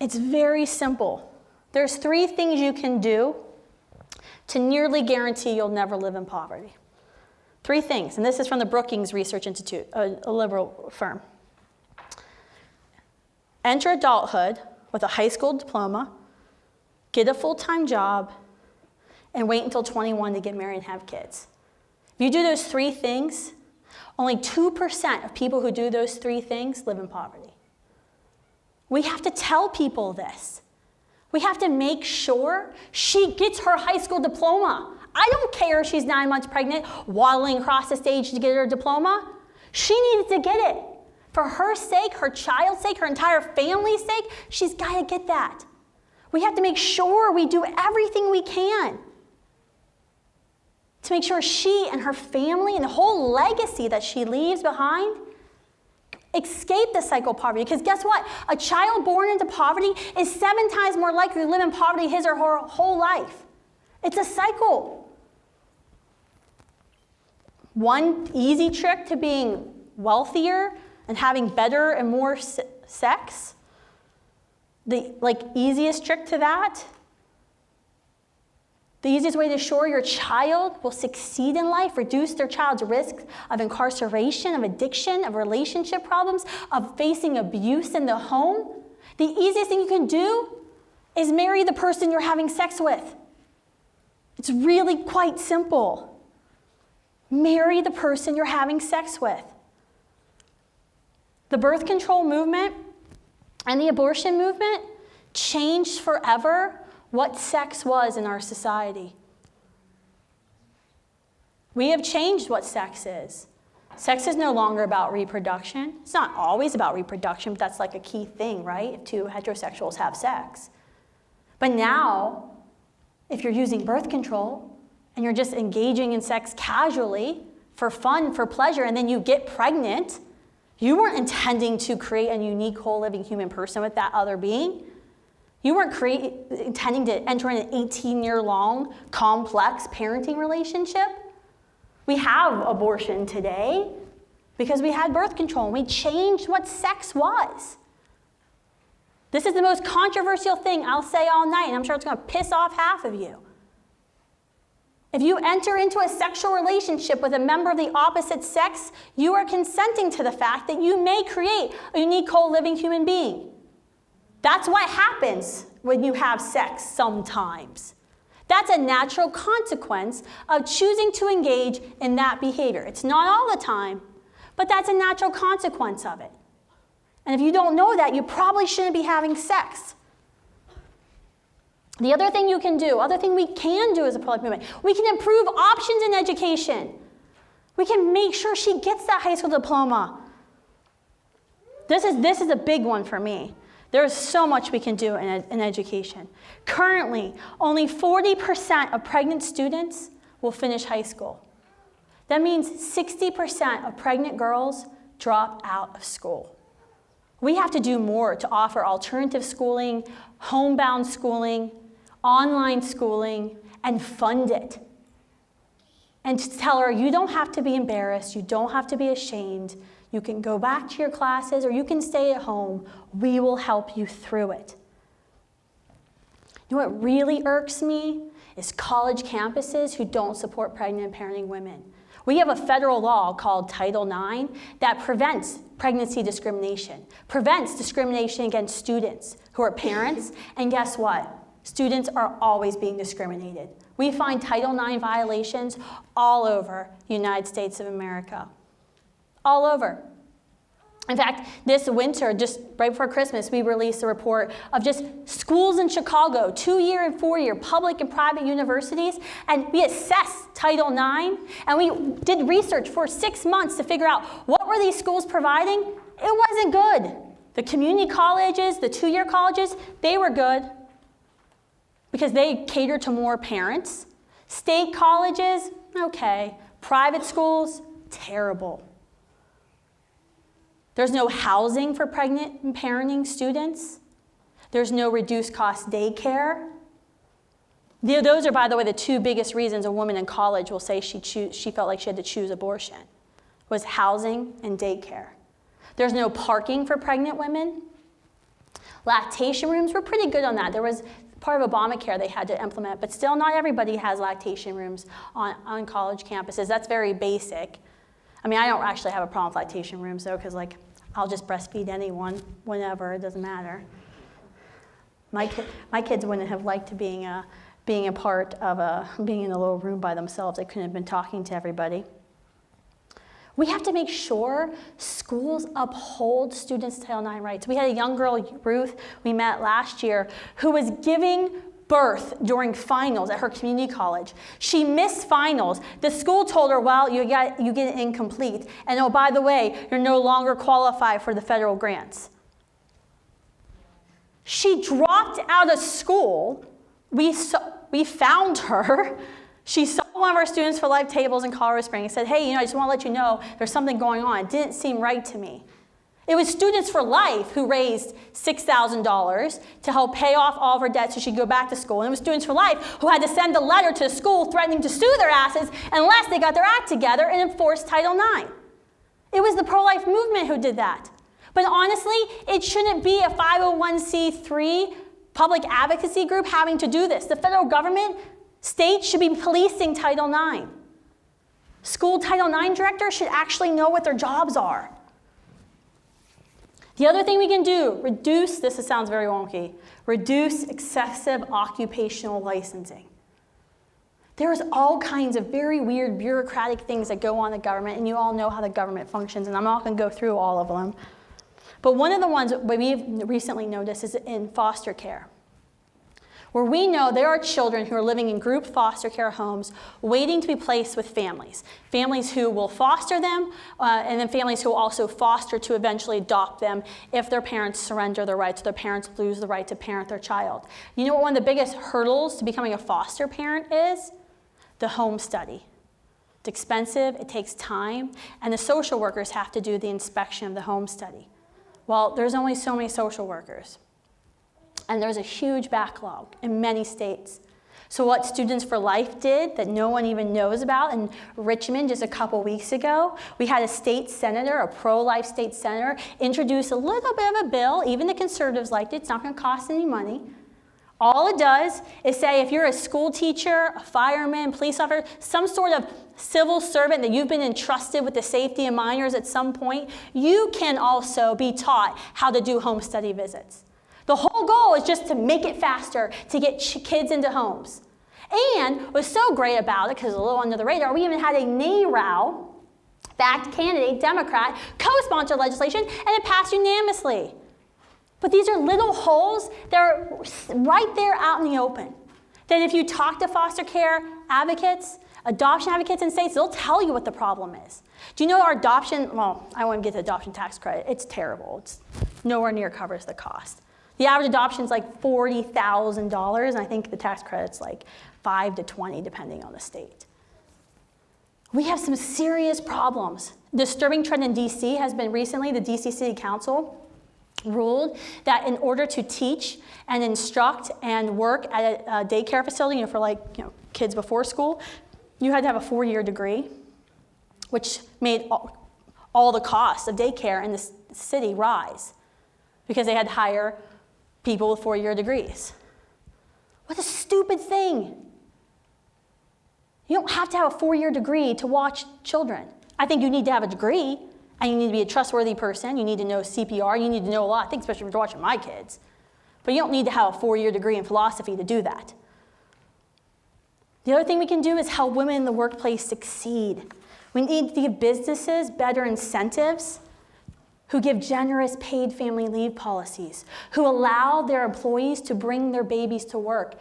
It's very simple. There's 3 things you can do to nearly guarantee you'll never live in poverty. 3 things, and this is from the Brookings Research Institute, a liberal firm. Enter adulthood with a high school diploma, get a full-time job, and wait until 21 to get married and have kids. If you do those 3 things, only 2% of people who do those 3 things live in poverty. We have to tell people this. We have to make sure she gets her high school diploma. I don't care if she's 9 months pregnant, waddling across the stage to get her diploma. She needs to get it. For her sake, her child's sake, her entire family's sake, she's got to get that. We have to make sure we do everything we can to make sure she and her family and the whole legacy that she leaves behind escape the cycle of poverty. Because guess what? A child born into poverty is 7 times more likely to live in poverty his or her whole life. It's a cycle. One easy trick to being wealthier and having better and more sex, the easiest trick to that, the easiest way to ensure your child will succeed in life, reduce their child's risk of incarceration, of addiction, of relationship problems, of facing abuse in the home, the easiest thing you can do is marry the person you're having sex with. It's really quite simple. Marry the person you're having sex with. The birth control movement and the abortion movement changed forever what sex was in our society. We have changed what sex is. Sex is no longer about reproduction. It's not always about reproduction, but that's like a key thing, right? If 2 heterosexuals have sex. But now, if you're using birth control and you're just engaging in sex casually for fun, for pleasure, and then you get pregnant, you weren't intending to create a unique, whole, living human person with that other being. You weren't intending to enter in an 18-year-long, complex parenting relationship. We have abortion today because we had birth control, and we changed what sex was. This is the most controversial thing I'll say all night, and I'm sure it's going to piss off half of you. If you enter into a sexual relationship with a member of the opposite sex, you are consenting to the fact that you may create a unique, whole, living human being. That's what happens when you have sex sometimes. That's a natural consequence of choosing to engage in that behavior. It's not all the time, but that's a natural consequence of it. And if you don't know that, you probably shouldn't be having sex. The other thing you can do, other thing we can do as a pro-life movement, we can improve options in education. We can make sure she gets that high school diploma. This is a big one for me. There's so much we can do in education. Currently, only 40% of pregnant students will finish high school. That means 60% of pregnant girls drop out of school. We have to do more to offer alternative schooling, homebound schooling, online schooling, and fund it. And to tell her, you don't have to be embarrassed, you don't have to be ashamed. You can go back to your classes or you can stay at home. We will help you through it. You know what really irks me is college campuses who don't support pregnant and parenting women. We have a federal law called Title IX that prevents pregnancy discrimination, prevents discrimination against students who are parents, and guess what? Students are always being discriminated. We find Title IX violations all over the United States of America. All over. In fact, this winter, just right before Christmas, we released a report of just schools in Chicago, 2-year and 4-year public and private universities, and we assessed Title IX, and we did research for 6 months to figure out what were these schools providing. It wasn't good. The community colleges, the 2-year colleges, they were good because they cater to more parents. State colleges, okay. Private schools, terrible. There's no housing for pregnant and parenting students. There's no reduced cost daycare. Those are, by the way, the 2 biggest reasons a woman in college will say she felt like she had to choose abortion, was housing and daycare. There's no parking for pregnant women. Lactation rooms were pretty good on that. There was part of Obamacare they had to implement, but still not everybody has lactation rooms on college campuses. That's very basic. I mean, I don't actually have a problem with lactation rooms, though, because I'll just breastfeed anyone, whenever, it doesn't matter. My kids wouldn't have liked being a part of being in a little room by themselves. They couldn't have been talking to everybody. We have to make sure schools uphold students' Title IX rights. We had a young girl, Ruth, we met last year, who was giving birth during finals at her community college. She missed finals. The school told her, well, you get it incomplete. And oh, by the way, you're no longer qualified for the federal grants. She dropped out of school. We found her. She saw one of our Students for Life tables in Colorado Springs and said, hey, I just want to let you know there's something going on. It didn't seem right to me. It was Students for Life who raised $6,000 to help pay off all of her debts so she could go back to school. And it was Students for Life who had to send a letter to the school threatening to sue their asses unless they got their act together and enforced Title IX. It was the pro-life movement who did that. But honestly, it shouldn't be a 501c3 public advocacy group having to do this. The federal government, states should be policing Title IX. School Title IX directors should actually know what their jobs are. The other thing we can do, this sounds very wonky, reduce excessive occupational licensing. There's all kinds of very weird bureaucratic things that go on in the government, and you all know how the government functions, and I'm not going to go through all of them. But one of the ones that we've recently noticed is in foster care, where we know there are children who are living in group foster care homes waiting to be placed with families. Families who will foster them, and then families who will also foster to eventually adopt them if their parents surrender their rights, or their parents lose the right to parent their child. You know what one of the biggest hurdles to becoming a foster parent is? The home study. It's expensive, it takes time, and the social workers have to do the inspection of the home study. Well, there's only so many social workers. And there's a huge backlog in many states. So what Students for Life did that no one even knows about in Richmond just a couple weeks ago, we had a state senator, a pro-life state senator, introduce a little bit of a bill. Even the conservatives liked it. It's not going to cost any money. All it does is say if you're a school teacher, a fireman, police officer, some sort of civil servant that you've been entrusted with the safety of minors at some point, you can also be taught how to do home study visits. The whole goal is just to make it faster to get kids into homes. And what's so great about it, because it's a little under the radar, we even had a NARAL-backed candidate, Democrat, co-sponsor legislation, and it passed unanimously. But these are little holes that are right there out in the open. That if you talk to foster care advocates, Adoption advocates in states, they'll tell you what the problem is. Do you know our adoption, well, I won't get to adoption tax credit. It's terrible. It's nowhere near covers the cost. The average adoption is like $40,000, and I think the tax credit's like 5 to 20, depending on the state. We have some serious problems. Disturbing trend in DC has been recently, the DC City Council ruled that in order to teach and instruct and work at a daycare facility, for kids before school, you had to have a 4-year degree, which made all the costs of daycare in the city rise because they had to hire people with 4-year degrees. What a stupid thing. You don't have to have a 4-year degree to watch children. I think you need to have a degree, and you need to be a trustworthy person. You need to know CPR. You need to know a lot of things, especially if you're watching my kids. But you don't need to have a 4-year degree in philosophy to do that. The other thing we can do is help women in the workplace succeed. We need to give businesses better incentives, who give generous paid family leave policies, who allow their employees to bring their babies to work.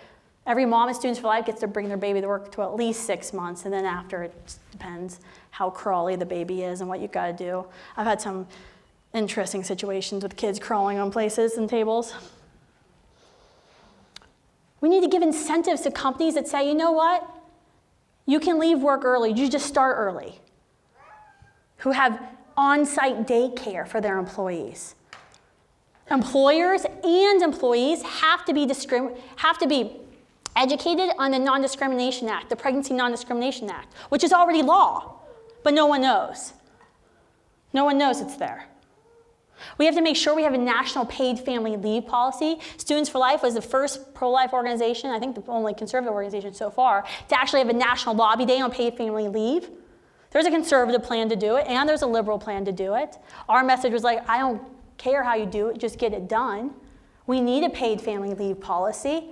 Every mom in Students for Life gets to bring their baby to work to at least 6 months, and then after, it depends how crawly the baby is and what you've got to do. I've had some interesting situations with kids crawling on places and tables. We need to give incentives to companies that say, you know what? You can leave work early, you just start early. Who have on-site daycare for their employees. Employers and employees have to be educated on the Non-Discrimination Act, the Pregnancy Non-Discrimination Act, which is already law, but no one knows. No one knows it's there. We have to make sure we have a national paid family leave policy. Students for Life was the first pro-life organization, I think the only conservative organization so far, to actually have a national lobby day on paid family leave. There's a conservative plan to do it, and there's a liberal plan to do it. Our message was like, I don't care how you do it, just get it done. We need a paid family leave policy.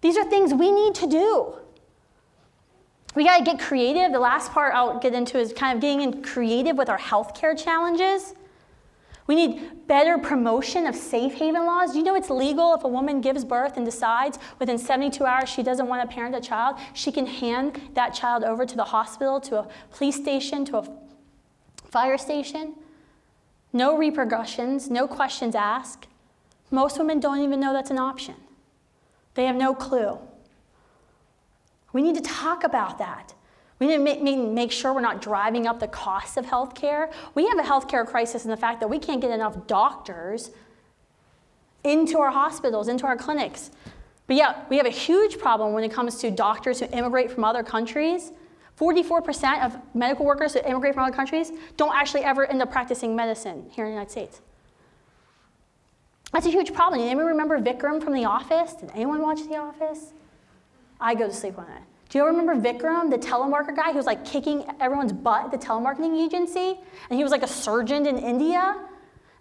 These are things we need to do. We got to get creative. The last part I'll get into is kind of getting creative with our healthcare challenges. We need better promotion of safe haven laws. Do you know it's legal if a woman gives birth and decides within 72 hours she doesn't want to parent a child, she can hand that child over to the hospital, to a police station, to a fire station? No repercussions, no questions asked. Most women don't even know that's an option. They have no clue. We need to talk about that. We need to make sure we're not driving up the cost of healthcare. We have a healthcare crisis in the fact that we can't get enough doctors into our hospitals, into our clinics. But yeah, we have a huge problem when it comes to doctors who immigrate from other countries. 44% of medical workers who immigrate from other countries don't actually ever end up practicing medicine here in the United States. That's a huge problem. Anyone remember Vikram from The Office? Did anyone watch The Office? I go to sleep on it. Do you remember Vikram, the telemarketer guy who was like kicking everyone's butt at the telemarketing agency? And he was like a surgeon in India?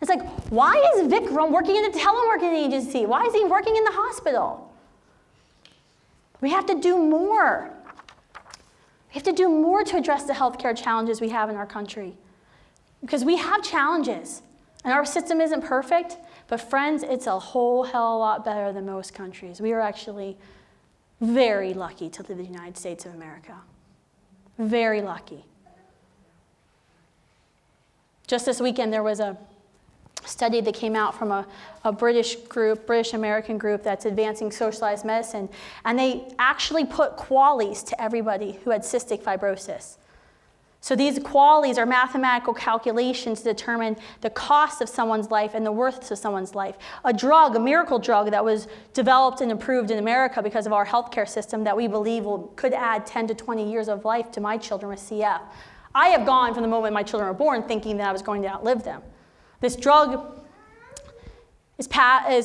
It's like, why is Vikram working in a telemarketing agency? Why is he working in the hospital? We have to do more. We have to do more to address the healthcare challenges we have in our country. Because we have challenges, and our system isn't perfect, but friends, it's a whole hell of a lot better than most countries. We are actually very lucky to live in the United States of America. Very lucky. Just this weekend, there was a study that came out from a British American group that's advancing socialized medicine, and they actually put QALYs to everybody who had cystic fibrosis. So these QALYs are mathematical calculations to determine the cost of someone's life and the worth of someone's life. A drug, a miracle drug that was developed and approved in America because of our healthcare system that we believe could add 10 to 20 years of life to my children with CF. I have gone from the moment my children were born thinking that I was going to outlive them. This drug is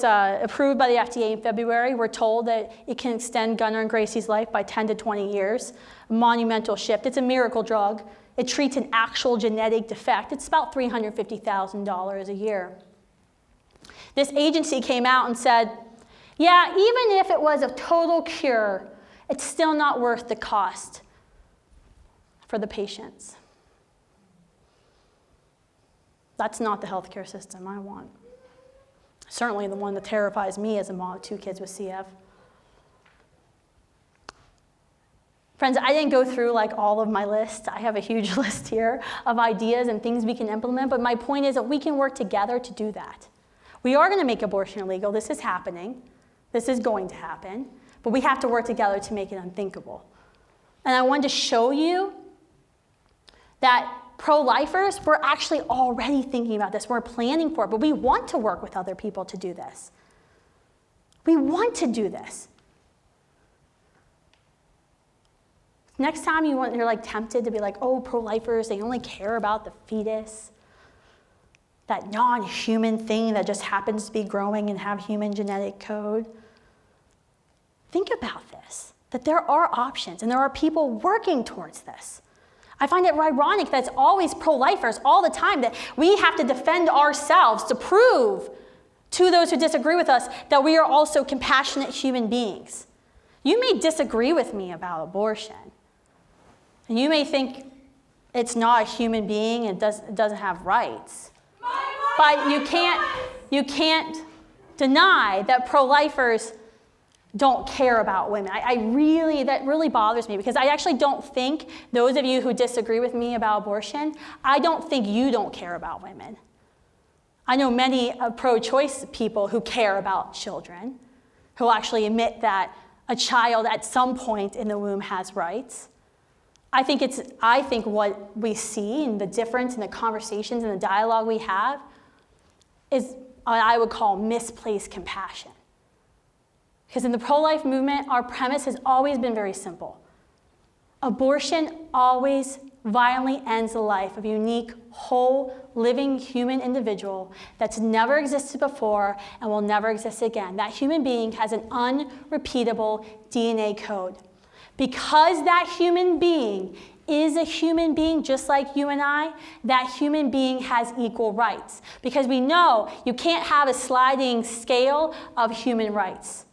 approved by the FDA in February. We're told that it can extend Gunnar and Gracie's life by 10 to 20 years. A monumental shift. It's a miracle drug. It treats an actual genetic defect. It's about $350,000 a year. This agency came out and said, yeah, even if it was a total cure, it's still not worth the cost for the patients. That's not the healthcare system I want. Certainly the one that terrifies me as a mom of 2 kids with CF. Friends, I didn't go through like all of my list. I have a huge list here of ideas and things we can implement, but my point is that we can work together to do that. We are going to make abortion illegal. This is happening. This is going to happen, but we have to work together to make it unthinkable. And I wanted to show you that pro-lifers, we're actually already thinking about this. We're planning for it, but we want to work with other people to do this. We want to do this. Next time you're like tempted to be like, oh, pro-lifers, they only care about the fetus, that non-human thing that just happens to be growing and have human genetic code. Think about this, that there are options and there are people working towards this. I find it ironic that it's always pro-lifers all the time, that we have to defend ourselves to prove to those who disagree with us that we are also compassionate human beings. You may disagree with me about abortion, and you may think it's not a human being and it doesn't have rights. But you can't deny that pro-lifers don't care about women. That really bothers me, because I actually don't think, those of you who disagree with me about abortion, I don't think you don't care about women. I know many pro-choice people who care about children, who actually admit that a child at some point in the womb has rights. I think what we see and the difference in the conversations and the dialogue we have is what I would call misplaced compassion. Because in the pro-life movement, our premise has always been very simple. Abortion always violently ends the life of a unique, whole, living human individual that's never existed before and will never exist again. That human being has an unrepeatable DNA code. Because that human being is a human being just like you and I, that human being has equal rights. Because we know you can't have a sliding scale of human rights.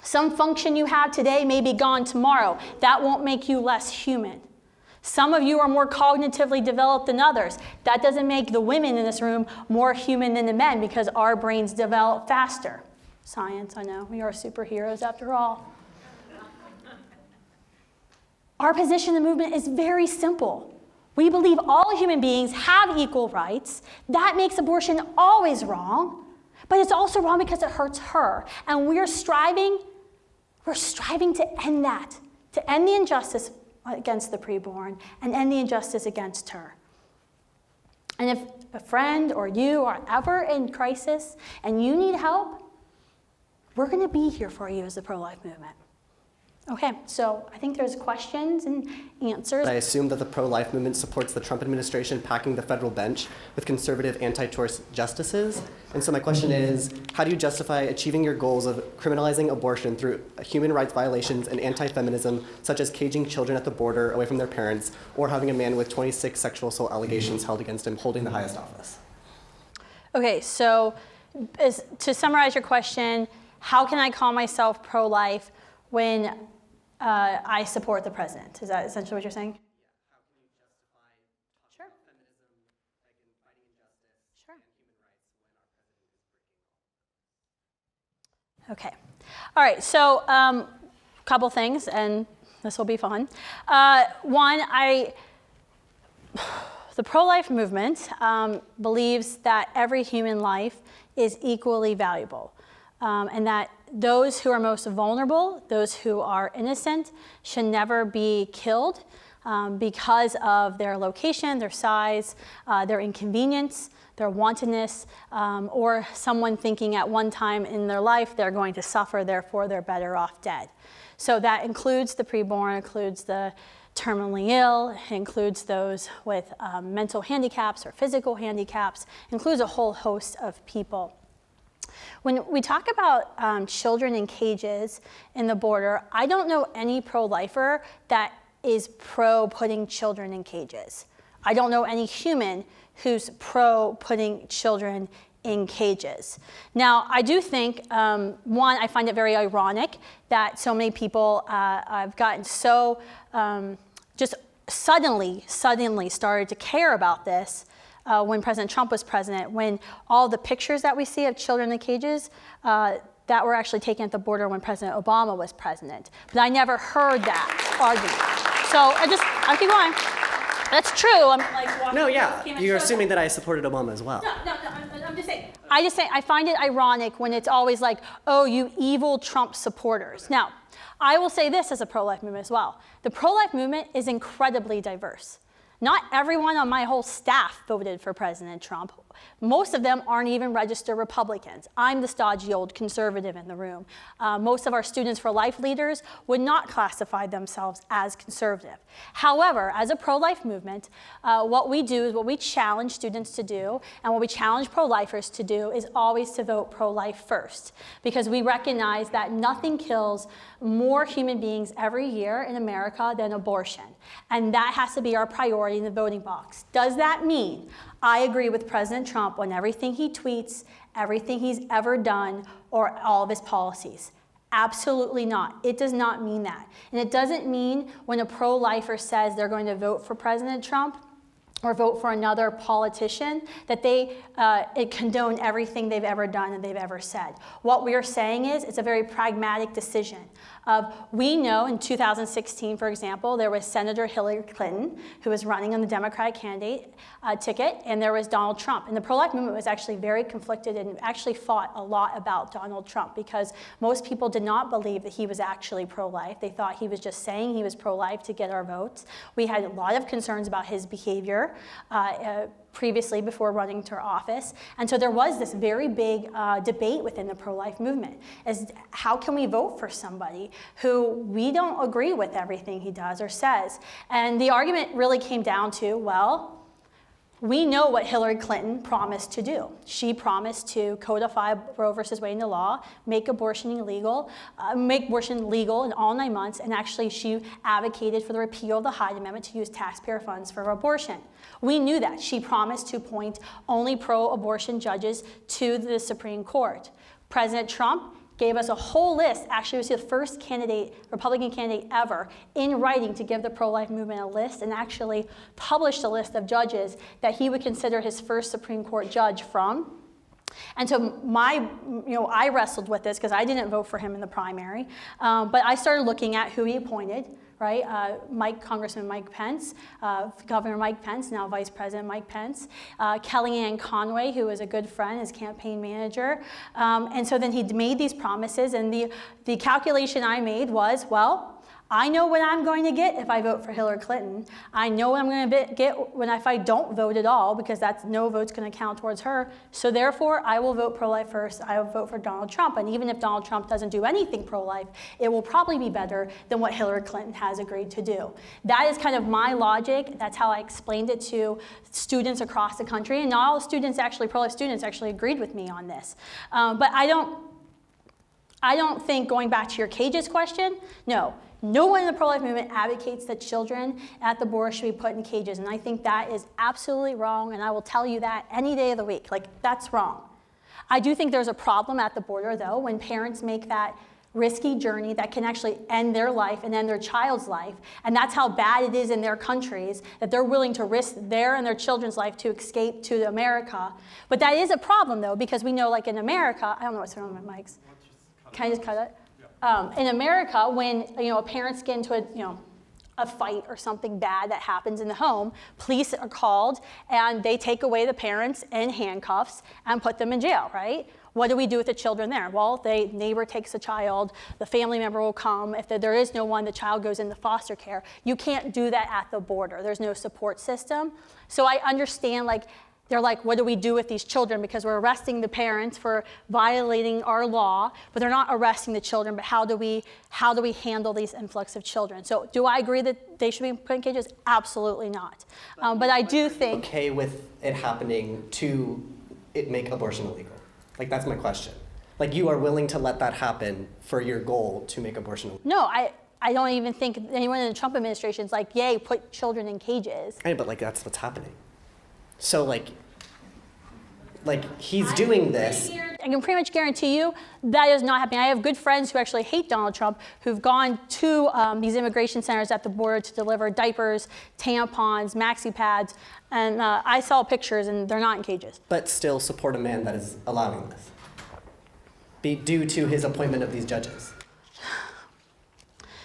Some function you have today may be gone tomorrow. That won't make you less human. Some of you are more cognitively developed than others. That doesn't make the women in this room more human than the men, because our brains develop faster. Science, I know, we are superheroes after all. Our position in the movement is very simple. We believe all human beings have equal rights. That makes abortion always wrong, but it's also wrong because it hurts her. And we're striving to end that, to end the injustice against the preborn and end the injustice against her. And if a friend or you are ever in crisis and you need help, we're going to be here for you as the pro-life movement. Okay, so I think there's questions and answers. I assume that the pro-life movement supports the Trump administration packing the federal bench with conservative anti-choice justices. And so my question is, how do you justify achieving your goals of criminalizing abortion through human rights violations and anti-feminism, such as caging children at the border away from their parents, or having a man with 26 sexual assault allegations held against him holding the highest office? Okay, so to summarize your question, how can I call myself pro-life when I support the president? Is that essentially what you're saying? Yeah. How can you justify Sure. feminism, like in fighting injustice Sure. and human rights when our president is breaking all? Okay. All right, so couple things, and this will be fun. One, the pro-life movement believes that every human life is equally valuable, and that those who are most vulnerable, those who are innocent, should never be killed because of their location, their size, their inconvenience, their wantonness, or someone thinking at one time in their life they're going to suffer, therefore they're better off dead. So that includes the preborn, includes the terminally ill, it includes those with mental handicaps or physical handicaps, includes a whole host of people. When we talk about children in cages in the border, I don't know any pro-lifer that is pro putting children in cages. I don't know any human who's pro putting children in cages. Now, I do think, one, I find it very ironic that so many people have gotten so just suddenly started to care about this when President Trump was president, when all the pictures that we see of children in cages, that were actually taken at the border when President Obama was president. But I never heard that argument. So I'll keep going. That's true. I'm like, No, yeah. You're assuming that I supported Obama as well. No, I'm just saying. I find it ironic when it's always like, oh, you evil Trump supporters. Now, I will say this as a pro-life movement as well. The pro-life movement is incredibly diverse. Not everyone on my whole staff voted for President Trump. Most of them aren't even registered Republicans. I'm the stodgy old conservative in the room. Most of our Students for Life leaders would not classify themselves as conservative. However, as a pro-life movement, what we do is what we challenge students to do, and what we challenge pro-lifers to do is always to vote pro-life first, because we recognize that nothing kills more human beings every year in America than abortion. And that has to be our priority in the voting box. Does that mean I agree with President Trump on everything he tweets, everything he's ever done, or all of his policies? Absolutely not. It does not mean that. And it doesn't mean when a pro-lifer says they're going to vote for President Trump or vote for another politician that they condone everything they've ever done and they've ever said. What we are saying is it's a very pragmatic decision. We know in 2016, for example, there was Senator Hillary Clinton, who was running on the Democratic candidate ticket, and there was Donald Trump. And the pro-life movement was actually very conflicted and actually fought a lot about Donald Trump because most people did not believe that he was actually pro-life. They thought he was just saying he was pro-life to get our votes. We had a lot of concerns about his behavior previously before running to office. And so there was this very big debate within the pro-life movement as how can we vote for somebody who we don't agree with everything he does or says. And the argument really came down to, well, we know what Hillary Clinton promised to do. She promised to codify Roe versus Wade into law, make abortion legal in all 9 months, and actually she advocated for the repeal of the Hyde Amendment to use taxpayer funds for abortion. We knew that. She promised to appoint only pro-abortion judges to the Supreme Court. President Trump gave us a whole list. Actually, he was the first Republican candidate ever in writing to give the pro-life movement a list and actually published a list of judges that he would consider his first Supreme Court judge from. And so I wrestled with this because I didn't vote for him in the primary, but I started looking at who he appointed. Right, Congressman Mike Pence, Governor Mike Pence, now Vice President Mike Pence, Kellyanne Conway, who was a good friend, his campaign manager. And so then he made these promises, and the calculation I made was, well, I know what I'm going to get if I vote for Hillary Clinton. I know what I'm going to get if I don't vote at all, because that's no vote's going to count towards her. So therefore, I will vote pro-life first. I will vote for Donald Trump. And even if Donald Trump doesn't do anything pro-life, it will probably be better than what Hillary Clinton has agreed to do. That is kind of my logic. That's how I explained it to students across the country. And not all students, pro-life students, actually agreed with me on this. But I don't think, going back to your cages question, no one in the pro-life movement advocates that children at the border should be put in cages, and I think that is absolutely wrong, and I will tell you that any day of the week. That's wrong. I do think there's a problem at the border, though, when parents make that risky journey that can actually end their life and end their child's life, and that's how bad it is in their countries, that they're willing to risk their and their children's life to escape to America. But that is a problem, though, because we know, in America, I don't know what's wrong with my mics. Can I just cut it? In America, when parents get into a fight or something bad that happens in the home, police are called and they take away the parents in handcuffs and put them in jail, right? What do we do with the children there? Well, the neighbor takes a child, the family member will come. If there is no one, the child goes into foster care. You can't do that at the border. There's no support system. So I understand, they're like, what do we do with these children? Because we're arresting the parents for violating our law, but they're not arresting the children. But how do we handle these influx of children? So do I agree that they should be put in cages? Absolutely not. But I do think... Okay with it happening to make abortion illegal? That's my question. You are willing to let that happen for your goal to make abortion illegal? No, I don't even think anyone in the Trump administration is like, yay, put children in cages. Right, but that's what's happening. So he's doing this. I can pretty much guarantee you that is not happening. I have good friends who actually hate Donald Trump who've gone to these immigration centers at the border to deliver diapers, tampons, maxi pads, and I saw pictures and they're not in cages. But still support a man that is allowing this. be due to his appointment of these judges?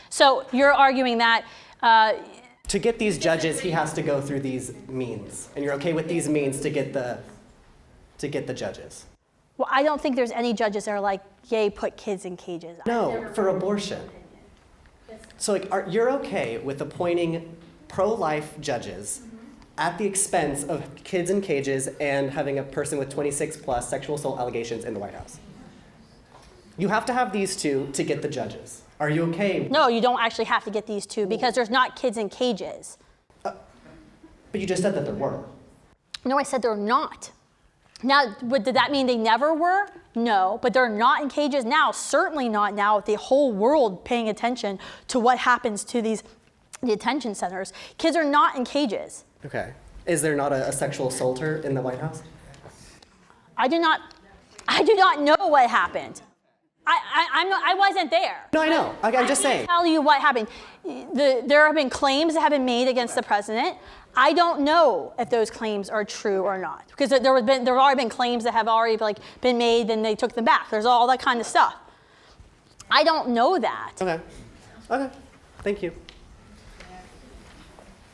So you're arguing that To get these judges, he has to go through these means, and you're okay with these means to get the judges? well, I don't think there's any judges that are like, yay, put kids in cages. No, for abortion. So like, you're okay with appointing pro-life judges at the expense of kids in cages and having a person with 26 plus sexual assault allegations in the White House? You have to have these two to get the judges. Are you okay? No, you don't actually have to get these two because there's not kids in cages. But you just said that there were. No, I said they're not. Now, did that mean they never were? No, but they're not in cages now, certainly not now with the whole world paying attention to what happens to these detention centers. Kids are not in cages. Okay. Is there not a sexual assaulter in the White House? I do not know what happened. I wasn't there. No, I know. I'm just saying. Tell you what happened. There have been claims that have been made against the president. I don't know if those claims are true or not because there have already been claims that have already been made, then they took them back. There's all that kind of stuff. I don't know that. Okay. Okay. Thank you.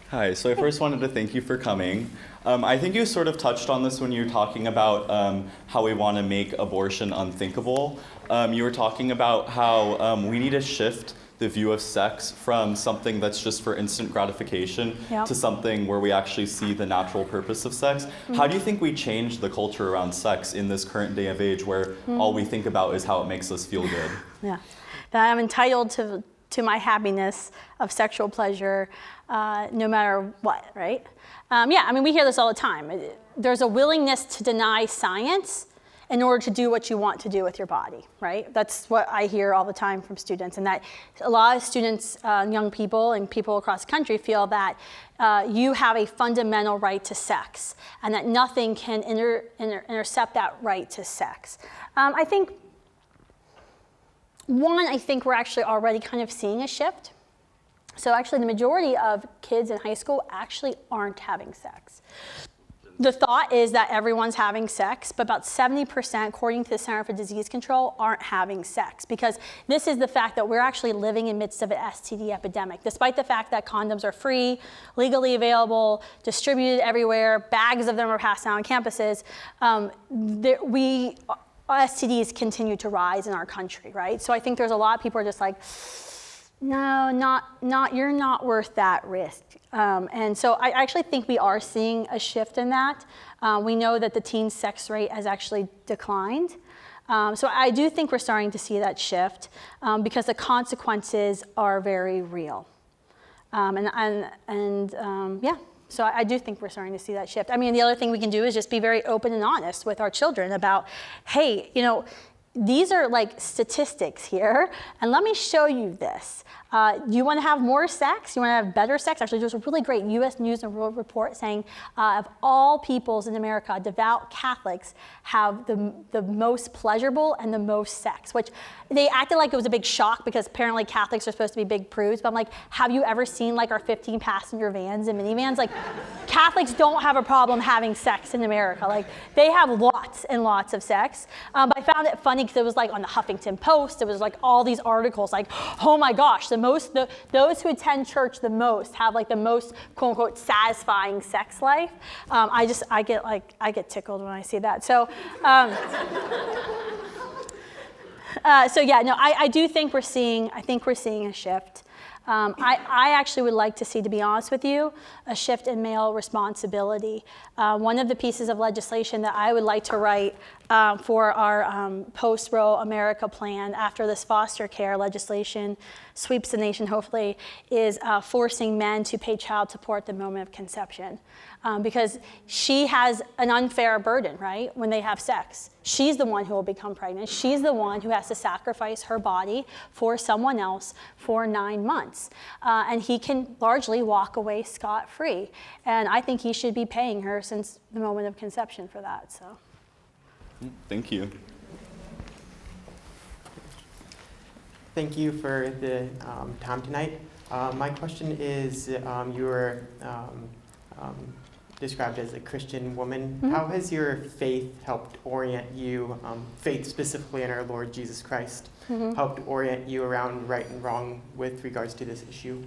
Hi, so I first wanted to thank you for coming. I think you sort of touched on this when you were talking about how we want to make abortion unthinkable. You were talking about how we need to shift the view of sex from something that's just for instant gratification to something where we actually see the natural purpose of sex. How do you think we change the culture around sex in this current day of age where all we think about is how it makes us feel good? Yeah, that I'm entitled to my happiness of sexual pleasure no matter what, right? Yeah, I mean, we hear this all the time. There's a willingness to deny science in order to do what you want to do with your body, right? That's what I hear all the time from students, and that a lot of students, young people and people across the country feel that you have a fundamental right to sex and that nothing can intercept that right to sex. I think we're actually already kind of seeing a shift. So actually the majority of kids in high school actually aren't having sex. The thought is that everyone's having sex, but about 70%, according to the Center for Disease Control, aren't having sex because this is the fact that we're actually living in midst of an STD epidemic. Despite the fact that condoms are free, legally available, distributed everywhere, bags of them are passed out on campuses, STDs continue to rise in our country, right? So I think there's a lot of people who are just like, no, not, you're not worth that risk. And so I actually think we are seeing a shift in that. We know that the teen sex rate has actually declined. So I do think we're starting to see that shift because the consequences are very real. Yeah, so I do think we're starting to see that shift. I mean, the other thing we can do is just be very open and honest with our children about, hey, you know, these are like statistics here, and let me show you this. You want to have more sex? You want to have better sex? Actually, there's a really great U.S. News and World Report saying of all peoples in America, devout Catholics have the most pleasurable and the most sex, which they acted like it was a big shock because apparently Catholics are supposed to be big prudes. But I'm like, have you ever seen like our 15-passenger vans and minivans? Like, Catholics don't have a problem having sex in America. Like, they have lots and lots of sex. But I found it funny because it was like on the Huffington Post, it was like all these articles like, oh my gosh, those who attend church the most have like the most quote unquote satisfying sex life. I get tickled when I see that. So yeah, no, I do think we're seeing a shift. I actually would like to see, to be honest with you, a shift in male responsibility. One of the pieces of legislation that I would like to write for our post-Roe America plan after this foster care legislation sweeps the nation, hopefully, is forcing men to pay child support at the moment of conception. Because she has an unfair burden, right, when they have sex. She's the one who will become pregnant. She's the one who has to sacrifice her body for someone else for 9 months. And he can largely walk away scot-free. And I think he should be paying her since the moment of conception for that. So. Thank you. Thank you for the time tonight. My question is, you were described as a Christian woman. How has your faith helped orient you, faith specifically in our Lord Jesus Christ, helped orient you around right and wrong with regards to this issue?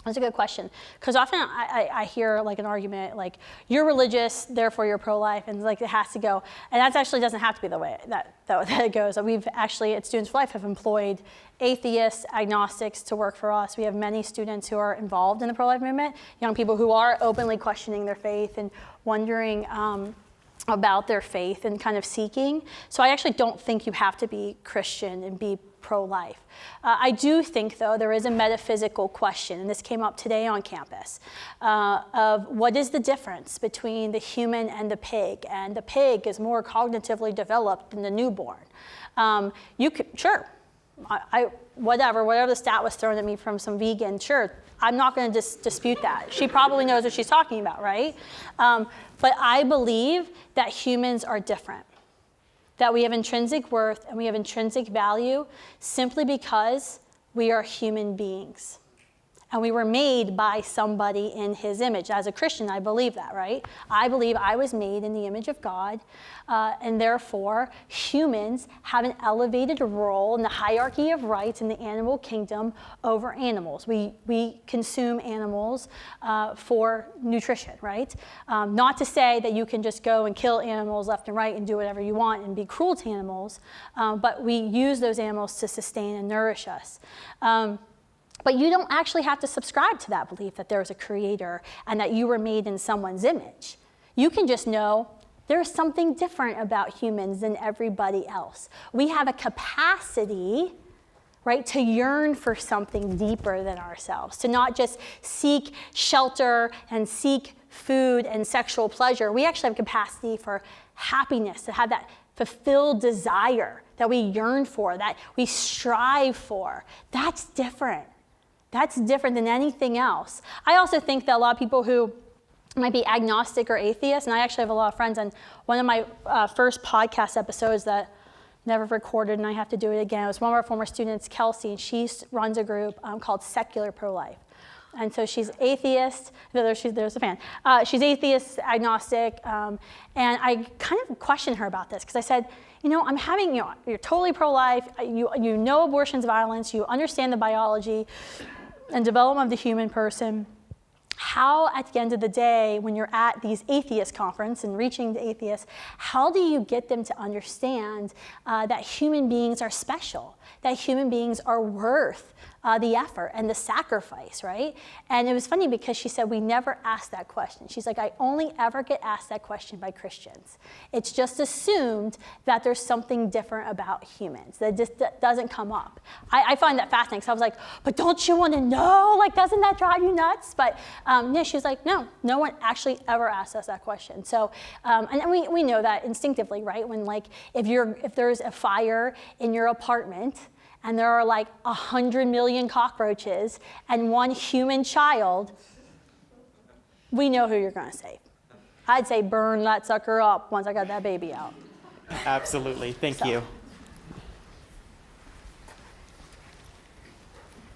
That's a good question, because often I hear like an argument like, you're religious, therefore you're pro-life, and like it has to go. And that actually doesn't have to be the way that it goes. We've actually, at Students for Life, have employed atheists, agnostics to work for us. We have many students who are involved in the pro-life movement, young people who are openly questioning their faith and wondering about their faith and kind of seeking. So I actually don't think you have to be Christian and be pro-life. I do think, though, there is a metaphysical question, and this came up today on campus, of what is the difference between the human and the pig, and the pig is more cognitively developed than the newborn. You could, sure, whatever the stat was thrown at me from some vegan, sure, I'm not going to dispute that. She probably knows what she's talking about, right? But I believe that humans are different, that we have intrinsic worth and we have intrinsic value simply because we are human beings. And we were made by somebody in his image. As a Christian, I believe that, right? I believe I was made in the image of God, and therefore humans have an elevated role in the hierarchy of rights in the animal kingdom over animals. We consume animals for nutrition, right? Not to say that you can just go and kill animals left and right and do whatever you want and be cruel to animals, but we use those animals to sustain and nourish us. But you don't actually have to subscribe to that belief that there's a creator and that you were made in someone's image. You can just know there's something different about humans than everybody else. We have a capacity, right, to yearn for something deeper than ourselves, to not just seek shelter and seek food and sexual pleasure. We actually have capacity for happiness, to have that fulfilled desire that we yearn for, that we strive for. That's different. That's different than anything else. I also think that a lot of people who might be agnostic or atheist, and I actually have a lot of friends, and one of my first podcast episodes that never recorded, and I have to do it again, it was one of our former students, Kelsey, and she runs a group called Secular Pro-Life. And so she's atheist, there's a fan. She's atheist, agnostic, and I kind of questioned her about this, because I said, I'm having, you're totally pro-life, you know abortion's violence, you understand the biology and development of the human person. How, at the end of the day, when you're at these atheist conference and reaching the atheists, how do you get them to understand that human beings are special, that human beings are worth the effort and the sacrifice, right? And it was funny because she said, we never asked that question. She's like, I only ever get asked that question by Christians. It's just assumed that there's something different about humans, that just doesn't come up. I find that fascinating, so I was like, but don't you want to know? Like, doesn't that drive you nuts? But yeah, she was like, no one actually ever asked us that question. So, and we know that instinctively, right? When like, if there's a fire in your apartment, and there are like 100 million cockroaches and one human child, we know who you're going to save. I'd say burn that sucker up once I got that baby out. Absolutely. Thank you.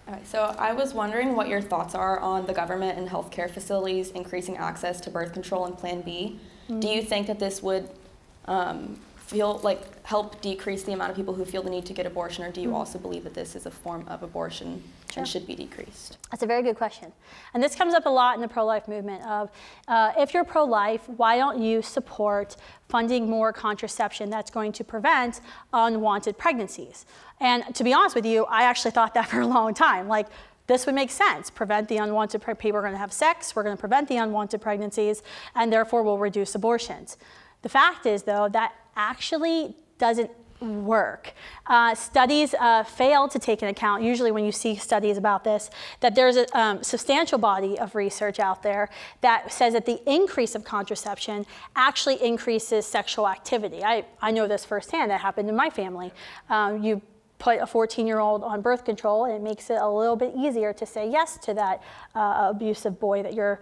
All right, so I was wondering what your thoughts are on the government and healthcare facilities increasing access to birth control and Plan B. Do you think that this would help decrease the amount of people who feel the need to get abortion, or do you also believe that this is a form of abortion and should be decreased? That's a very good question. And this comes up a lot in the pro-life movement of, if you're pro-life, why don't you support funding more contraception that's going to prevent unwanted pregnancies? And to be honest with you, I actually thought that for a long time. Like, this would make sense. Prevent the unwanted, people are going to have sex, we're going to prevent the unwanted pregnancies, and therefore we'll reduce abortions. The fact is, though, that actually doesn't work. Studies fail to take into account, usually when you see studies about this, that there's a substantial body of research out there that says that the increase of contraception actually increases sexual activity. I know this firsthand. That happened in my family. You put a 14-year-old on birth control, and it makes it a little bit easier to say yes to that abusive boy that you're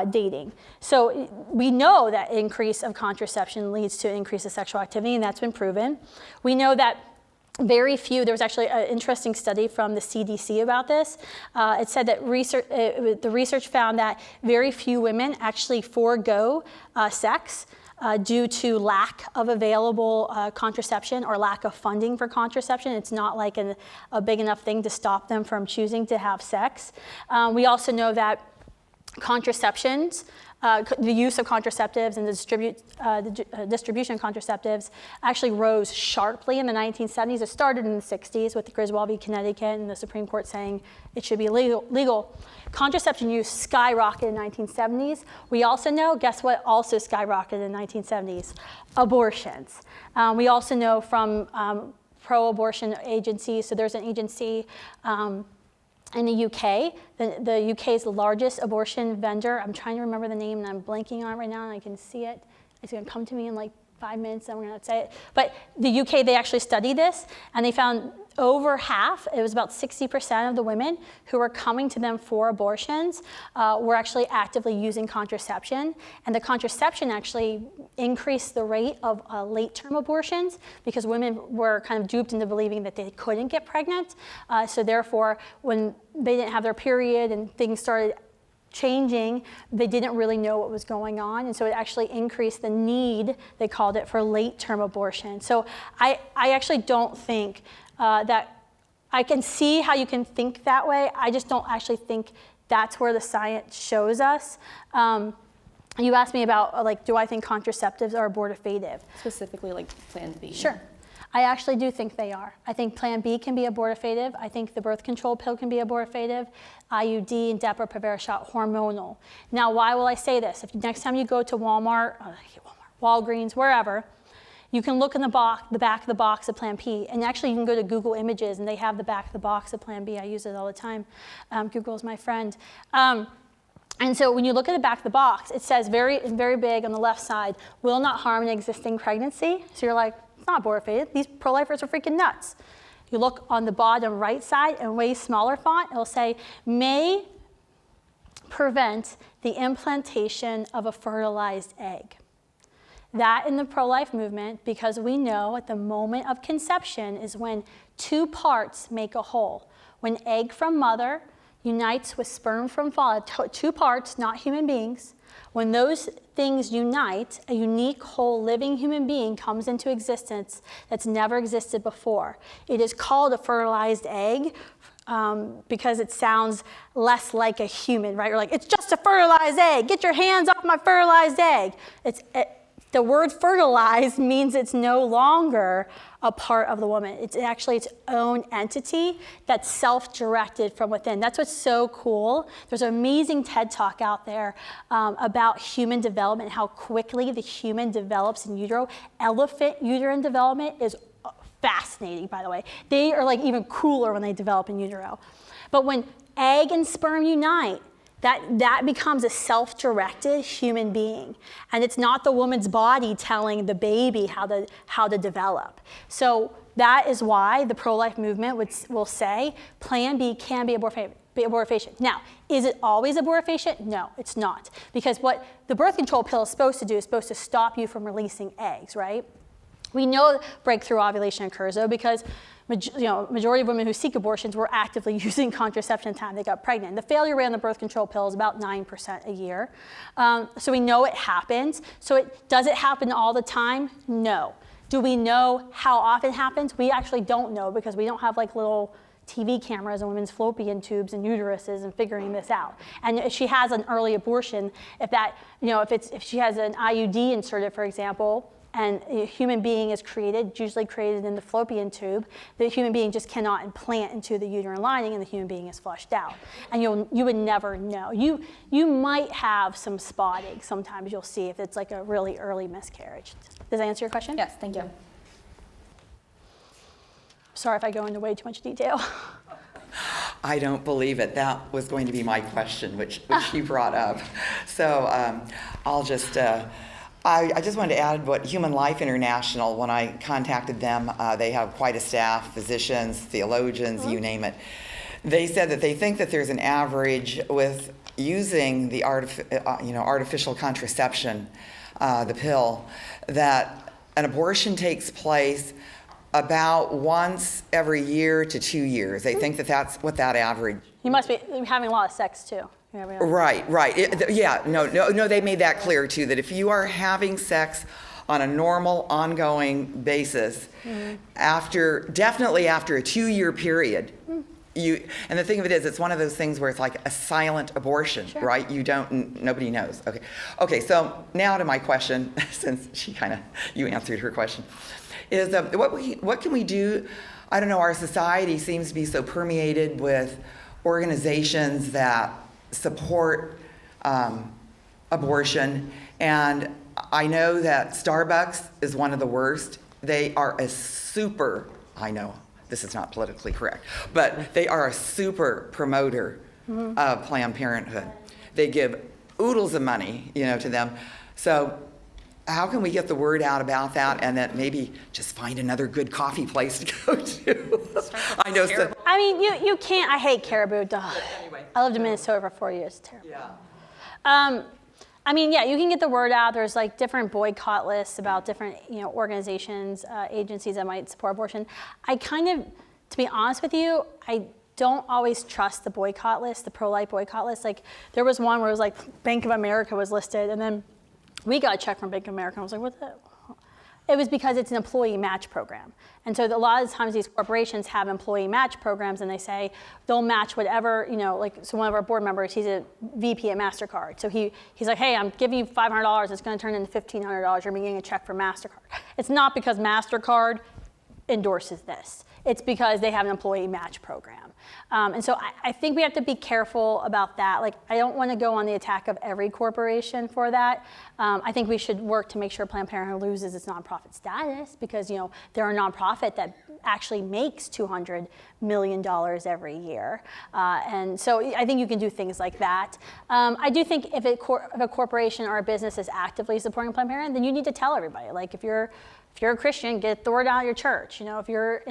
dating. So we know that increase of contraception leads to an increase of sexual activity, and that's been proven. We know that very few, there was actually an interesting study from the CDC about this. It said that the research found that very few women actually forego sex due to lack of available contraception or lack of funding for contraception. It's not like a big enough thing to stop them from choosing to have sex. We also know that contraceptions, the use of contraceptives and the distribution of contraceptives actually rose sharply in the 1970s. It started in the 60s with the Griswold v. Connecticut and the Supreme Court saying it should be legal. Contraception use skyrocketed in the 1970s. We also know, guess what also skyrocketed in the 1970s? Abortions. We also know from pro-abortion agencies, so there's an agency in the UK. The UK is the largest abortion vendor. I'm trying to remember the name and I'm blanking on it right now and I can see it. It's gonna come to me in like 5 minutes and I'm gonna say it. But the UK, they actually studied this and they found over half, it was about 60% of the women who were coming to them for abortions were actually actively using contraception. And the contraception actually increased the rate of late-term abortions because women were kind of duped into believing that they couldn't get pregnant. So therefore, when they didn't have their period and things started changing, they didn't really know what was going on. And so it actually increased the need, they called it, for late-term abortion. So I actually don't think that I can see how you can think that way. I just don't actually think that's where the science shows us. You asked me about, like, do I think contraceptives are abortifactive? Specifically, like Plan B. Sure. I actually do think they are. I think Plan B can be abortifactive. I think the birth control pill can be abortifactive. IUD and Depo-Provera shot hormonal. Now, why will I say this? If next time you go to Walmart, Walgreens, wherever, you can look in the back of the box of Plan B, and actually you can go to Google Images and they have the back of the box of Plan B. I use it all the time. Google is my friend. And so when you look at the back of the box, it says very, very big on the left side, will not harm an existing pregnancy. So you're like, it's not abortifactive. These pro-lifers are freaking nuts. You look on the bottom right side in way smaller font, it'll say, may prevent the implantation of a fertilized egg. That in the pro-life movement, because we know at the moment of conception is when two parts make a whole. When egg from mother unites with sperm from father, two parts, not human beings. When those things unite, a unique whole living human being comes into existence that's never existed before. It is called a fertilized egg because it sounds less like a human, right? You're like, it's just a fertilized egg. Get your hands off my fertilized egg. The word fertilized means it's no longer a part of the woman. It's actually its own entity that's self-directed from within. That's what's so cool. There's an amazing TED Talk out there about human development, how quickly the human develops in utero. Elephant uterine development is fascinating, by the way. They are like even cooler when they develop in utero. But when egg and sperm unite, that becomes a self-directed human being. And it's not the woman's body telling the baby how to develop. So that is why the pro-life movement will say Plan B can be abortifacient. Now, is it always abortifacient? No, it's not. Because what the birth control pill is supposed to do is supposed to stop you from releasing eggs, right? We know breakthrough ovulation occurs, though, because majority of women who seek abortions were actively using contraception at the time they got pregnant. The failure rate on the birth control pill is about 9% a year. So we know it happens. So does it happen all the time? No. Do we know how often it happens? We actually don't know because we don't have like little TV cameras in women's fallopian tubes and uteruses and figuring this out. And if she has an early abortion, if she has an IUD inserted, for example, and a human being is created, usually created in the fallopian tube, the human being just cannot implant into the uterine lining and the human being is flushed out. And you would never know. You might have some spotting. Sometimes you'll see if it's like a really early miscarriage. Does that answer your question? Yes, thank you. Sorry if I go into way too much detail. I don't believe it. That was going to be my question, which he brought up. So I'll just... I just wanted to add what Human Life International, when I contacted them, they have quite a staff, physicians, theologians, you name it. They said that they think that there's an average with using the artificial contraception, the pill, that an abortion takes place about once every year to 2 years. They think that that's what that average. You must be having a lot of sex too. Right. No, they made that clear too, that if you are having sex on a normal, ongoing basis, definitely after a 2-year period, and the thing of it is, it's one of those things where it's like a silent abortion, right? Nobody knows. Okay, so now to my question, since you answered her question, is what can we do? I don't know, our society seems to be so permeated with organizations that support abortion, and I know that Starbucks is one of the worst. They are I know this is not politically correct, but they are a super promoter of Planned Parenthood. They give oodles of money, to them. So how can we get the word out about that, and that maybe just find another good coffee place to go to? I know. I mean, you can't. I hate Caribou. Duh. Anyway, I lived in Minnesota for 4 years. It's terrible. Yeah. I mean, yeah, you can get the word out. There's like different boycott lists about different, organizations, agencies that might support abortion. To be honest with you, I don't always trust the boycott list, the pro-life boycott list. Like there was one where it was like Bank of America was listed, and then we got a check from Bank of America. I was like, what the? It was because it's an employee match program. And so a lot of times these corporations have employee match programs, and they say they'll match whatever, so one of our board members, he's a VP at MasterCard. So he's like, hey, I'm giving you $500. It's going to turn into $1,500. You're getting a check from MasterCard. It's not because MasterCard endorses this. It's because they have an employee match program. And so I think we have to be careful about that. Like, I don't want to go on the attack of every corporation for that. I think we should work to make sure Planned Parenthood loses its nonprofit status because, they're a nonprofit that actually makes $200 million every year. And so I think you can do things like that. I do think if a corporation or a business is actively supporting Planned Parenthood, then you need to tell everybody. Like if you're a Christian, get the word out of your church. If you're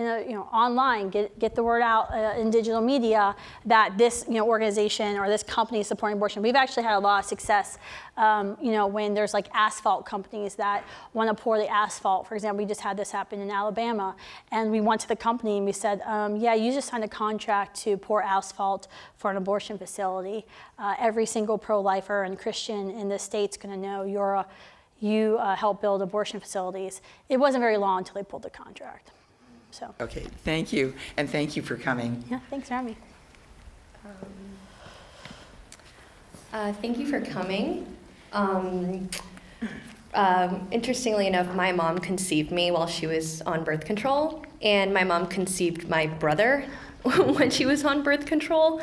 online, get the word out in digital media that this organization or this company is supporting abortion. We've actually had a lot of success, when there's like asphalt companies that want to pour the asphalt. For example, we just had this happen in Alabama, and we went to the company and we said, you just signed a contract to pour asphalt for an abortion facility. Every single pro-lifer and Christian in the state's going to know you help build abortion facilities. It wasn't very long until they pulled the contract. So. Okay, thank you, and thank you for coming. Yeah, thanks for having me. Thank you for coming. Interestingly enough, my mom conceived me while she was on birth control, and my mom conceived my brother when she was on birth control.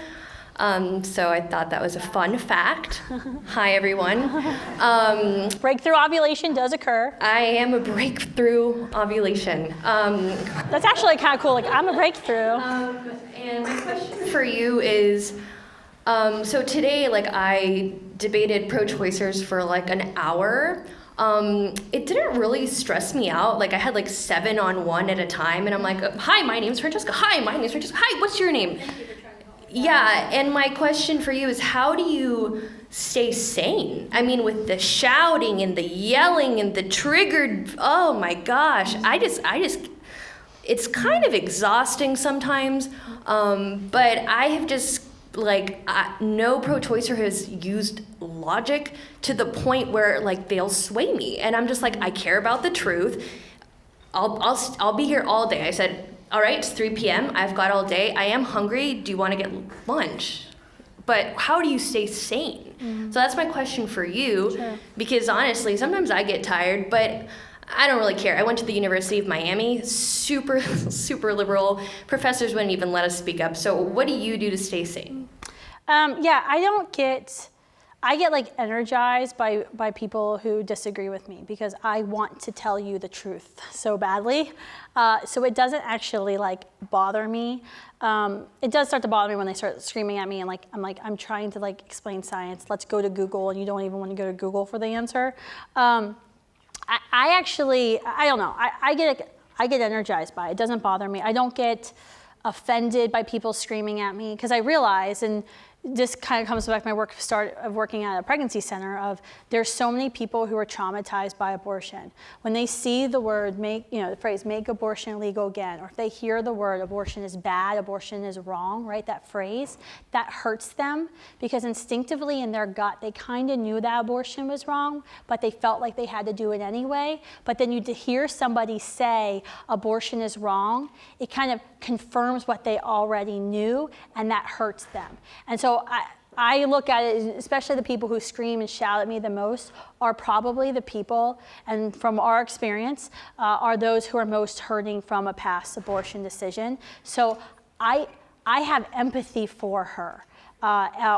So I thought that was a fun fact. Hi, everyone. Breakthrough ovulation does occur. I am a breakthrough ovulation. That's actually kind of cool. Like, I'm a breakthrough. And my question for you is, so today, I debated pro-choicers for an hour. It didn't really stress me out. I had 7 on 1 at a time, and I'm like, hi, my name's Francesca. Hi, my name's Francesca. Hi, what's your name? Yeah, and my question for you is, how do you stay sane? I mean, with the shouting and the yelling and the triggered, oh my gosh, I just, it's kind of exhausting sometimes, but I have just, no pro-choicer has used logic to the point where, they'll sway me, and I'm just I care about the truth. I'll be here all day. I said, all right, it's 3 p.m. I've got all day. I am hungry. Do you want to get lunch? But how do you stay sane? Mm-hmm. So that's my question for you. Sure. Because honestly, sometimes I get tired, but I don't really care. I went to the University of Miami, super, super liberal. Professors wouldn't even let us speak up. So what do you do to stay sane? I get energized by people who disagree with me because I want to tell you the truth so badly. So it doesn't actually bother me. It does start to bother me when they start screaming at me and I'm trying to explain science. Let's go to Google, and you don't even want to go to Google for the answer. I don't know. I get energized by it. It doesn't bother me. I don't get offended by people screaming at me because I realize, and this kind of comes back to my start of working at a pregnancy center of there's so many people who are traumatized by abortion. When they see the word the phrase make abortion legal again, or if they hear the word abortion is bad, abortion is wrong, right? That phrase, that hurts them because instinctively in their gut, they kind of knew that abortion was wrong, but they felt like they had to do it anyway. But then to hear somebody say abortion is wrong, it kind of confirms what they already knew, and that hurts them. And so I look at it, especially the people who scream and shout at me the most are probably the people, and from our experience, are those who are most hurting from a past abortion decision. So I have empathy for her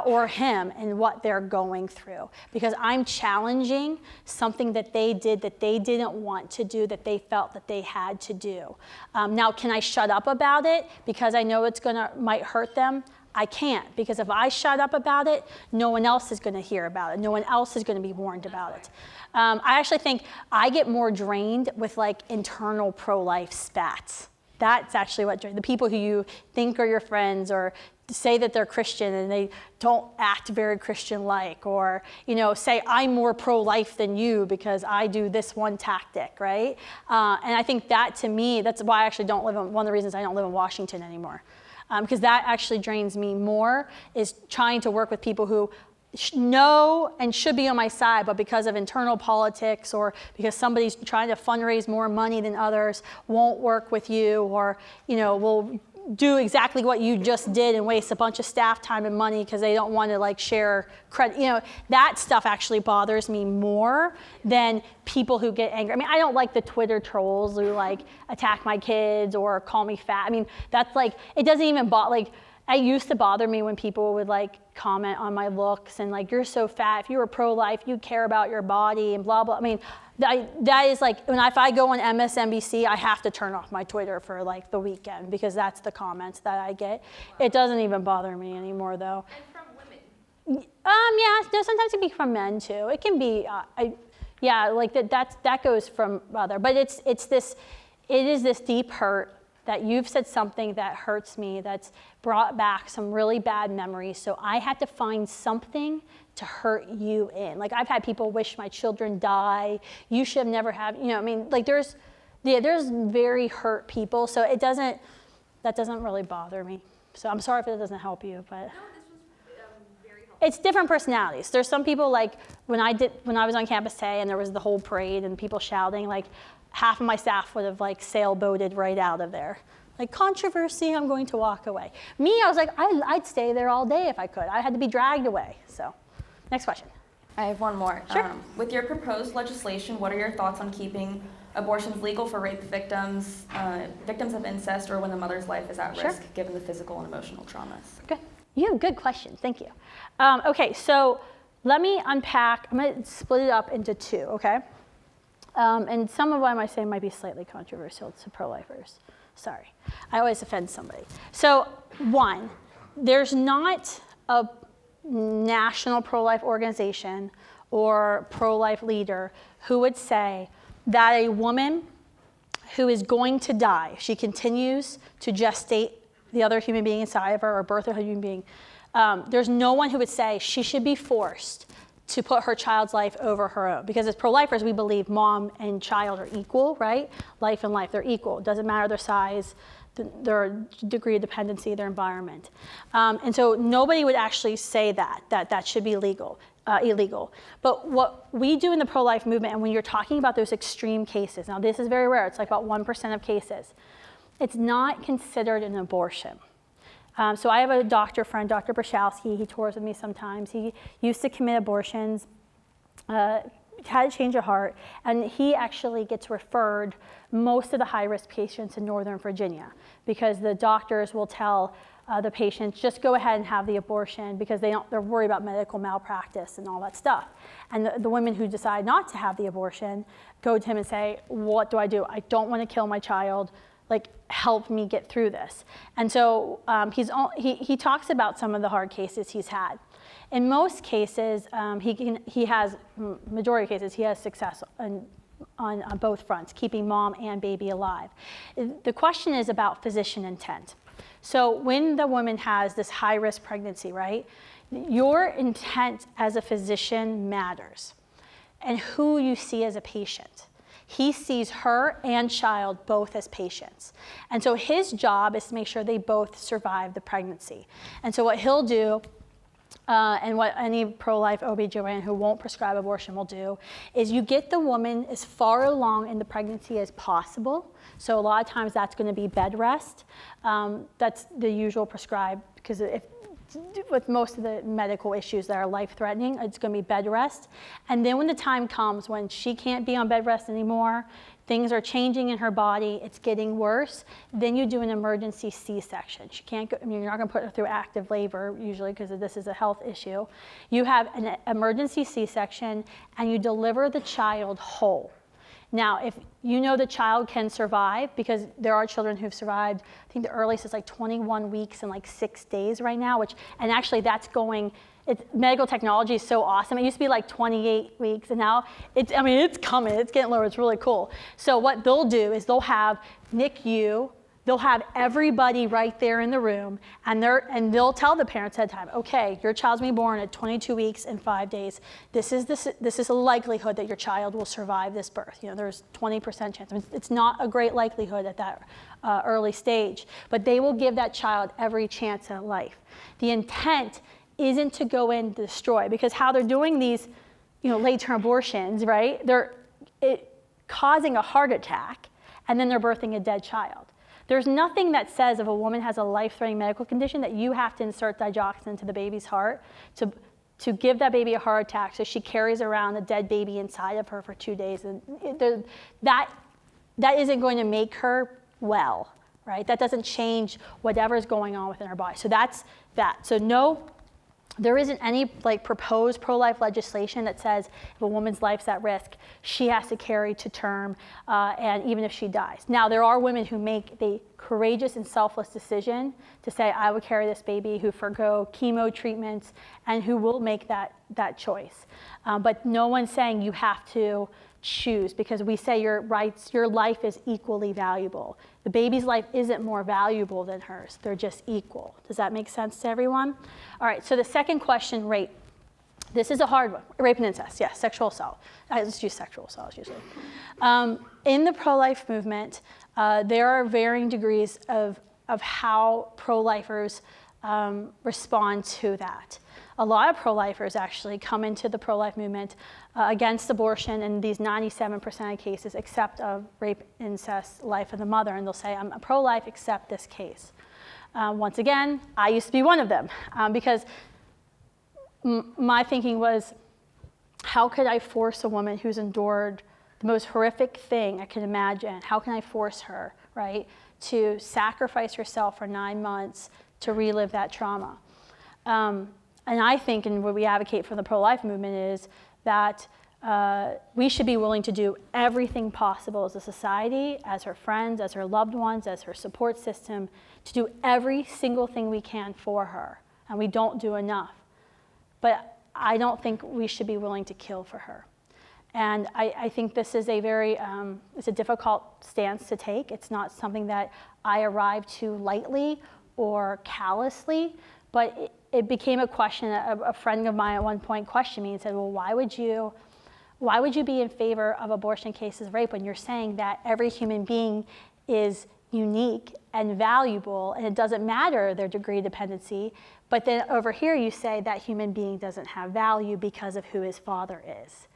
or him and what they're going through, because I'm challenging something that they did that they didn't want to do, that they felt that they had to do. Now, can I shut up about it because I know might hurt them? I can't, because if I shut up about it, no one else is going to hear about it. No one else is going to be warned about it. I actually think I get more drained with like internal pro-life spats. That's actually what the people who you think are your friends or say that they're Christian and they don't act very Christian-like, or say I'm more pro-life than you because I do this one tactic, right? And I think that to me, that's why I actually one of the reasons I don't live in Washington anymore. Because that actually drains me more, is trying to work with people who know and should be on my side, but because of internal politics or because somebody's trying to fundraise more money than others, won't work with you, or will do exactly what you just did and waste a bunch of staff time and money because they don't want to like share credit. That stuff actually bothers me more than people who get angry. I mean, I don't like the Twitter trolls who like attack my kids or call me fat. I mean, that's like, it doesn't even it used to bother me when people would like comment on my looks and like, you're so fat. If you were pro-life, you'd care about your body and blah, blah. I mean, that is like, if I go on MSNBC, I have to turn off my Twitter for like the weekend because that's the comments that I get. It doesn't even bother me anymore though. And from women? Yeah, no, sometimes it can be from men too. It can be, that goes from other, but it is this deep hurt that you've said something that hurts me, that's brought back some really bad memories. So I had to find something to hurt you in. Like I've had people wish my children die. You should have never had, like there's very hurt people. So that doesn't really bother me. So I'm sorry if it doesn't help you, but. No, this was very helpful. It's different personalities. There's some people like when I was on campus today and there was the whole parade and people shouting, like half of my staff would have like sailboated right out of there. Like, controversy, I'm going to walk away. Me, I was like, I'd stay there all day if I could. I had to be dragged away. So, next question. I have one more. Sure. With your proposed legislation, what are your thoughts on keeping abortions legal for rape victims, victims of incest, or when the mother's life is at risk, given the physical and emotional traumas? Good. You have a good question. Thank you. Okay, so let me unpack. I'm going to split it up into two, okay? And some of what I might say might be slightly controversial to pro-lifers. Sorry. I always offend somebody. So, one, there's not a national pro-life organization or pro-life leader who would say that a woman who is going to die, if she continues to gestate the other human being inside of her or birth a human being, there's no one who would say she should be forced to put her child's life over her own. Because as pro-lifers, we believe mom and child are equal, right? Life and life, they're equal. It doesn't matter their size, their degree of dependency, their environment. And so nobody would actually say that should be illegal. But what we do in the pro-life movement, and when you're talking about those extreme cases, now this is very rare, it's like about 1% of cases, it's not considered an abortion. So I have a doctor friend, Dr. Brashowski, he tours with me sometimes. He used to commit abortions, had a change of heart, and he actually gets referred most of the high-risk patients in Northern Virginia because the doctors will tell the patients, just go ahead and have the abortion because they're worried about medical malpractice and all that stuff. And the women who decide not to have the abortion go to him and say, what do? I don't want to kill my child. Like, help me get through this. And so he talks about some of the hard cases he's had. In most cases, majority of cases, he has success on both fronts, keeping mom and baby alive. The question is about physician intent. So when the woman has this high-risk pregnancy, right, Your intent as a physician matters, and who you see as a patient. He sees her and child both as patients. And so his job is to make sure they both survive the pregnancy. And so what he'll do, and what any pro-life OB/GYN who won't prescribe abortion will do, is you get the woman as far along in the pregnancy as possible. So a lot of times that's going to be bed rest. That's the usual prescribed, because with most of the medical issues that are life-threatening, it's going to be bed rest. And then when the time comes when she can't be on bed rest anymore, things are changing in her body, it's getting worse, then you do an emergency C-section. She can't go, you're not going to put her through active labor usually because this is a health issue. You have an emergency C-section and you deliver the child whole. Now, if you know the child can survive, because there are children who've survived, I think the earliest is like 21 weeks and like 6 days right now, and actually that's going, medical technology is so awesome. It used to be like 28 weeks, and now it's coming, it's getting lower, it's really cool. So what they'll do is they'll have NICU, they'll have everybody right there in the room, and they'll tell the parents ahead of time, okay, your child's going to be born at 22 weeks and 5 days. This is a likelihood that your child will survive this birth. There's 20% chance. It's not a great likelihood at that early stage, but they will give that child every chance at life. The intent isn't to go in and destroy, because how they're doing these, late-term abortions, right? They're causing a heart attack, and then they're birthing a dead child. There's nothing that says if a woman has a life-threatening medical condition that you have to insert digoxin into the baby's heart to give that baby a heart attack so she carries around a dead baby inside of her for 2 days. And that isn't going to make her well, right? That doesn't change whatever's going on within her body. So that's that. So no, there isn't any proposed pro-life legislation that says if a woman's life's at risk, she has to carry to term, and even if she dies. Now, there are women who make the courageous and selfless decision to say, I would carry this baby, who forgo chemo treatments, and who will make that choice. But no one's saying you have to choose, because we say your life is equally valuable. The baby's life isn't more valuable than hers. They're just equal. Does that make sense to everyone? All right, so the second question, rape. This is a hard one. Rape and incest, yes, sexual assault. I just use sexual assault usually. In the pro-life movement, there are varying degrees of how pro-lifers respond to that. A lot of pro-lifers actually come into the pro-life movement against abortion in these 97% of cases, except of rape, incest, life of the mother, and they'll say, I'm a pro-life except this case. Once again, I used to be one of them, because my thinking was, how could I force a woman who's endured the most horrific thing I can imagine, how can I force her, right, to sacrifice herself for 9 months to relive that trauma? And I think, and what we advocate for the pro-life movement is that we should be willing to do everything possible as a society, as her friends, as her loved ones, as her support system, to do every single thing we can for her. And we don't do enough. But I don't think we should be willing to kill for her. And I think this is it's a difficult stance to take. It's not something that I arrived to lightly or callously, but it became a question. A friend of mine at one point questioned me and said, well, why would you be in favor of abortion cases of rape when you're saying that every human being is unique and valuable and it doesn't matter their degree of dependency, but then over here you say that human being doesn't have value because of who his father is.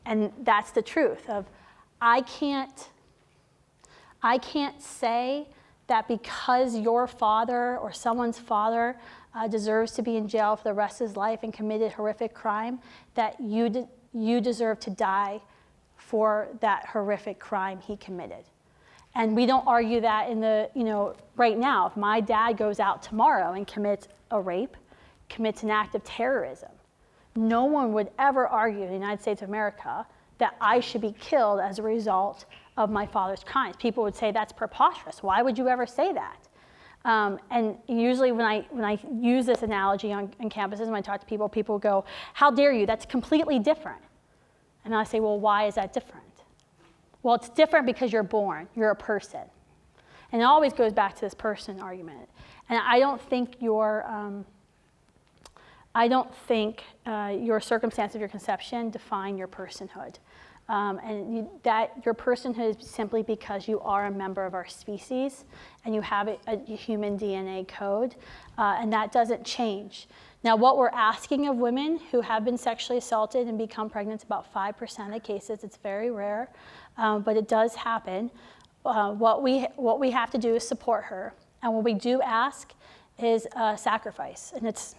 And that's the truth of, I can't say that because your father or someone's father deserves to be in jail for the rest of his life and committed horrific crime, that you deserve to die for that horrific crime he committed. And we don't argue that right now. If my dad goes out tomorrow and commits a rape, commits an act of terrorism, no one would ever argue in the United States of America that I should be killed as a result of my father's crimes. People would say that's preposterous. Why would you ever say that? And usually when I use this analogy on campuses, when I talk to people, people go, how dare you? That's completely different. And I say, well, why is that different? Well, it's different because you're born. You're a person. And it always goes back to this person argument. And I don't think I don't think your circumstance of your conception define your personhood. That your personhood is simply because you are a member of our species and you have a human DNA code, and that doesn't change. Now, what we're asking of women who have been sexually assaulted and become pregnant, it's about 5% of cases. It's very rare, but it does happen. What we have to do is support her, and what we do ask is a sacrifice, and it's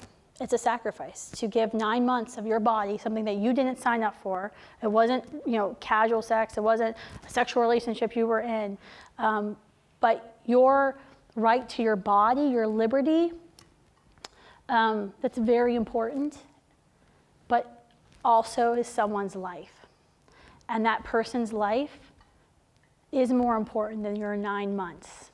a sacrifice to give 9 months of your body, something that you didn't sign up for. It wasn't, casual sex. It wasn't a sexual relationship you were in. But your right to your body, your liberty, that's very important, but also is someone's life. And that person's life is more important than your 9 months.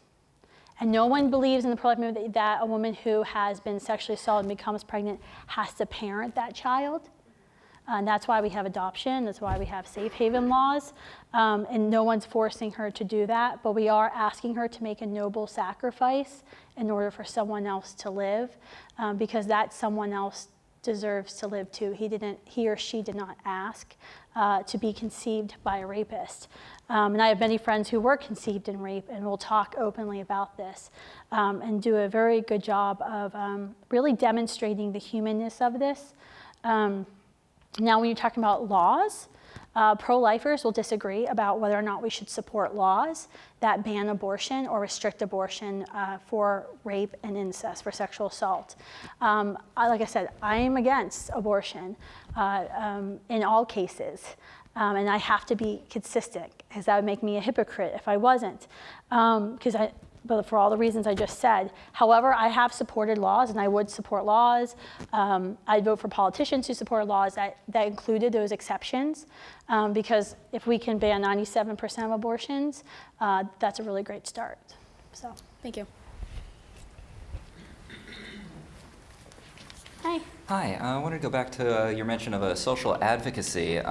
And no one believes in the pro-life movement that a woman who has been sexually assaulted and becomes pregnant has to parent that child. And that's why we have adoption. That's why we have safe haven laws. And no one's forcing her to do that. But we are asking her to make a noble sacrifice in order for someone else to live, because that someone else deserves to live too. He or she did not ask to be conceived by a rapist. And I have many friends who were conceived in rape and will talk openly about this and do a very good job of really demonstrating the humanness of this. Now, when you're talking about laws, pro-lifers will disagree about whether or not we should support laws that ban abortion or restrict abortion for rape and incest, for sexual assault. Like I said, I am against abortion in all cases. And I have to be consistent, because that would make me a hypocrite if I wasn't. But for all the reasons I just said. However, I have supported laws, and I would support laws. I'd vote for politicians who support laws that included those exceptions, because if we can ban 97% of abortions, that's a really great start. So, thank you. Hi. Hi, I wanted to go back to your mention of social advocacy.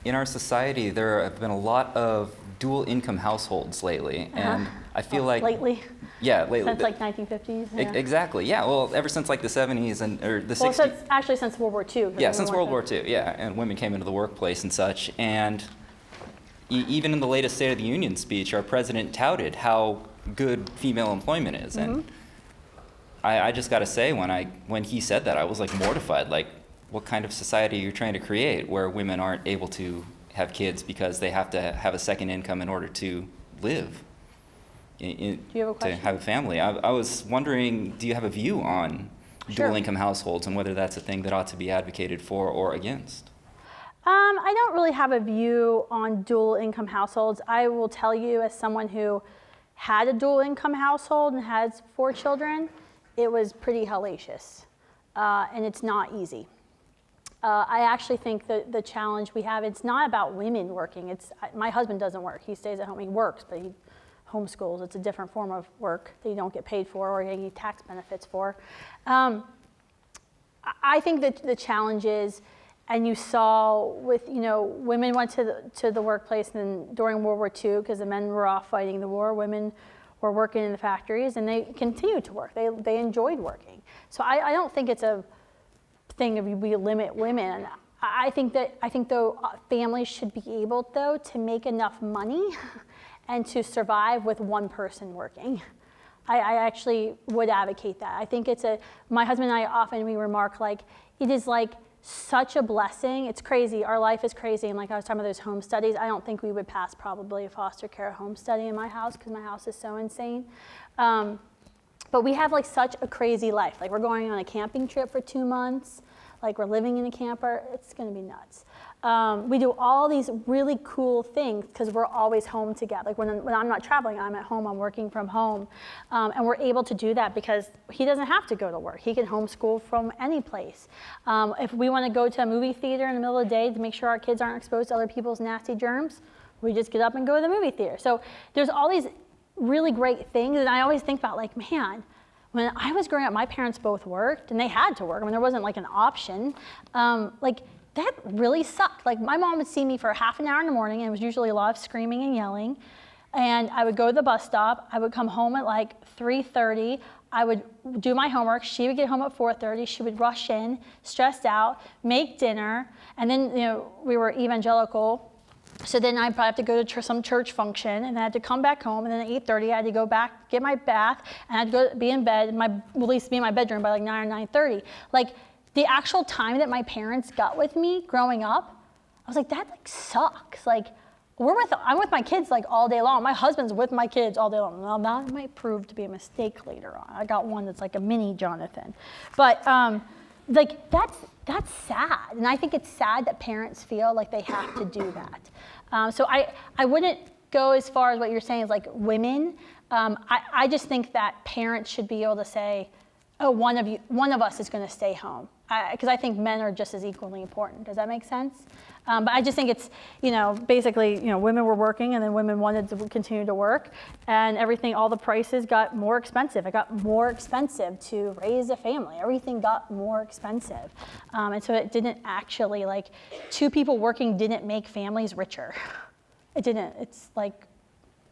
In our society, there have been a lot of dual income households lately, and I feel like lately. Yeah, lately. Since like 1950s. Yeah. Exactly. Yeah. Well, ever since like the 70s or the 60s. Well, since World War II. Yeah, since World War II. Yeah, and women came into the workplace and such, and even in the latest State of the Union speech, our president touted how good female employment is, and I just got to say, when he said that, I was like mortified. Like, what kind of society you're trying to create where women aren't able to have kids because they have to have a second income in order to live, Do you have a question? to have a family. I was wondering, do you have a view on dual income households and whether that's a thing that ought to be advocated for or against? I don't really have a view on dual income households. I will tell you, as someone who had a dual income household and has 4 children, it was pretty hellacious, and it's not easy. I actually think that the challenge we have, it's not about women working. My husband doesn't work. He stays at home. He works, but he homeschools. It's a different form of work that you don't get paid for or any tax benefits for. I think that the challenge is, and you saw with, women went to the workplace and during World War II, because the men were off fighting the war, women were working in the factories, and they continued to work. They enjoyed working. So I don't think it's a thing if we limit women. I think though families should be able though to make enough money and to survive with one person working. I actually would advocate that. I think my husband and I often, we remark like, it is like such a blessing. It's crazy, our life is crazy. And like I was talking about those home studies, I don't think we would pass probably a foster care home study in my house because my house is so insane. But we have like such a crazy life. Like we're going on a camping trip for 2 months. Like we're living in a camper. It's gonna be nuts. We do all these really cool things because we're always home together. Like when I'm not traveling, I'm at home, I'm working from home. And we're able to do that because he doesn't have to go to work. He can homeschool from any place. If we wanna go to a movie theater in the middle of the day to make sure our kids aren't exposed to other people's nasty germs, we just get up and go to the movie theater. So there's all these really great things, and I always think about like, man, when I was growing up, my parents both worked, and they had to work. I mean, there wasn't like an option. Like that really sucked. Like my mom would see me for half an hour in the morning, and it was usually a lot of screaming and yelling. And I would go to the bus stop. I would come home at like 3:30. I would do my homework. She would get home at 4:30. She would rush in, stressed out, make dinner, and then we were evangelical, so then I'd probably have to go to some church function, and then I had to come back home, and then at 8:30 I had to go back, get my bath, and I'd go be in bed, at least be in my bedroom by like 9 or 9:30. Like the actual time that my parents got with me growing up, I was like, that like sucks. Like I'm with my kids like all day long. My husband's with my kids all day long. Now that might prove to be a mistake later on. I got one that's like a mini Jonathan. But like that's sad. And I think it's sad that parents feel like they have to do that. So I wouldn't go as far as what you're saying is like women. I just think that parents should be able to say, oh, one of us is going to stay home. Because I think men are just as equally important. Does that make sense? But I just think it's, basically, women were working and then women wanted to continue to work, and everything, all the prices got more expensive. It got more expensive to raise a family. Everything got more expensive. And so it didn't actually, like, two people working didn't make families richer. It didn't. It's like,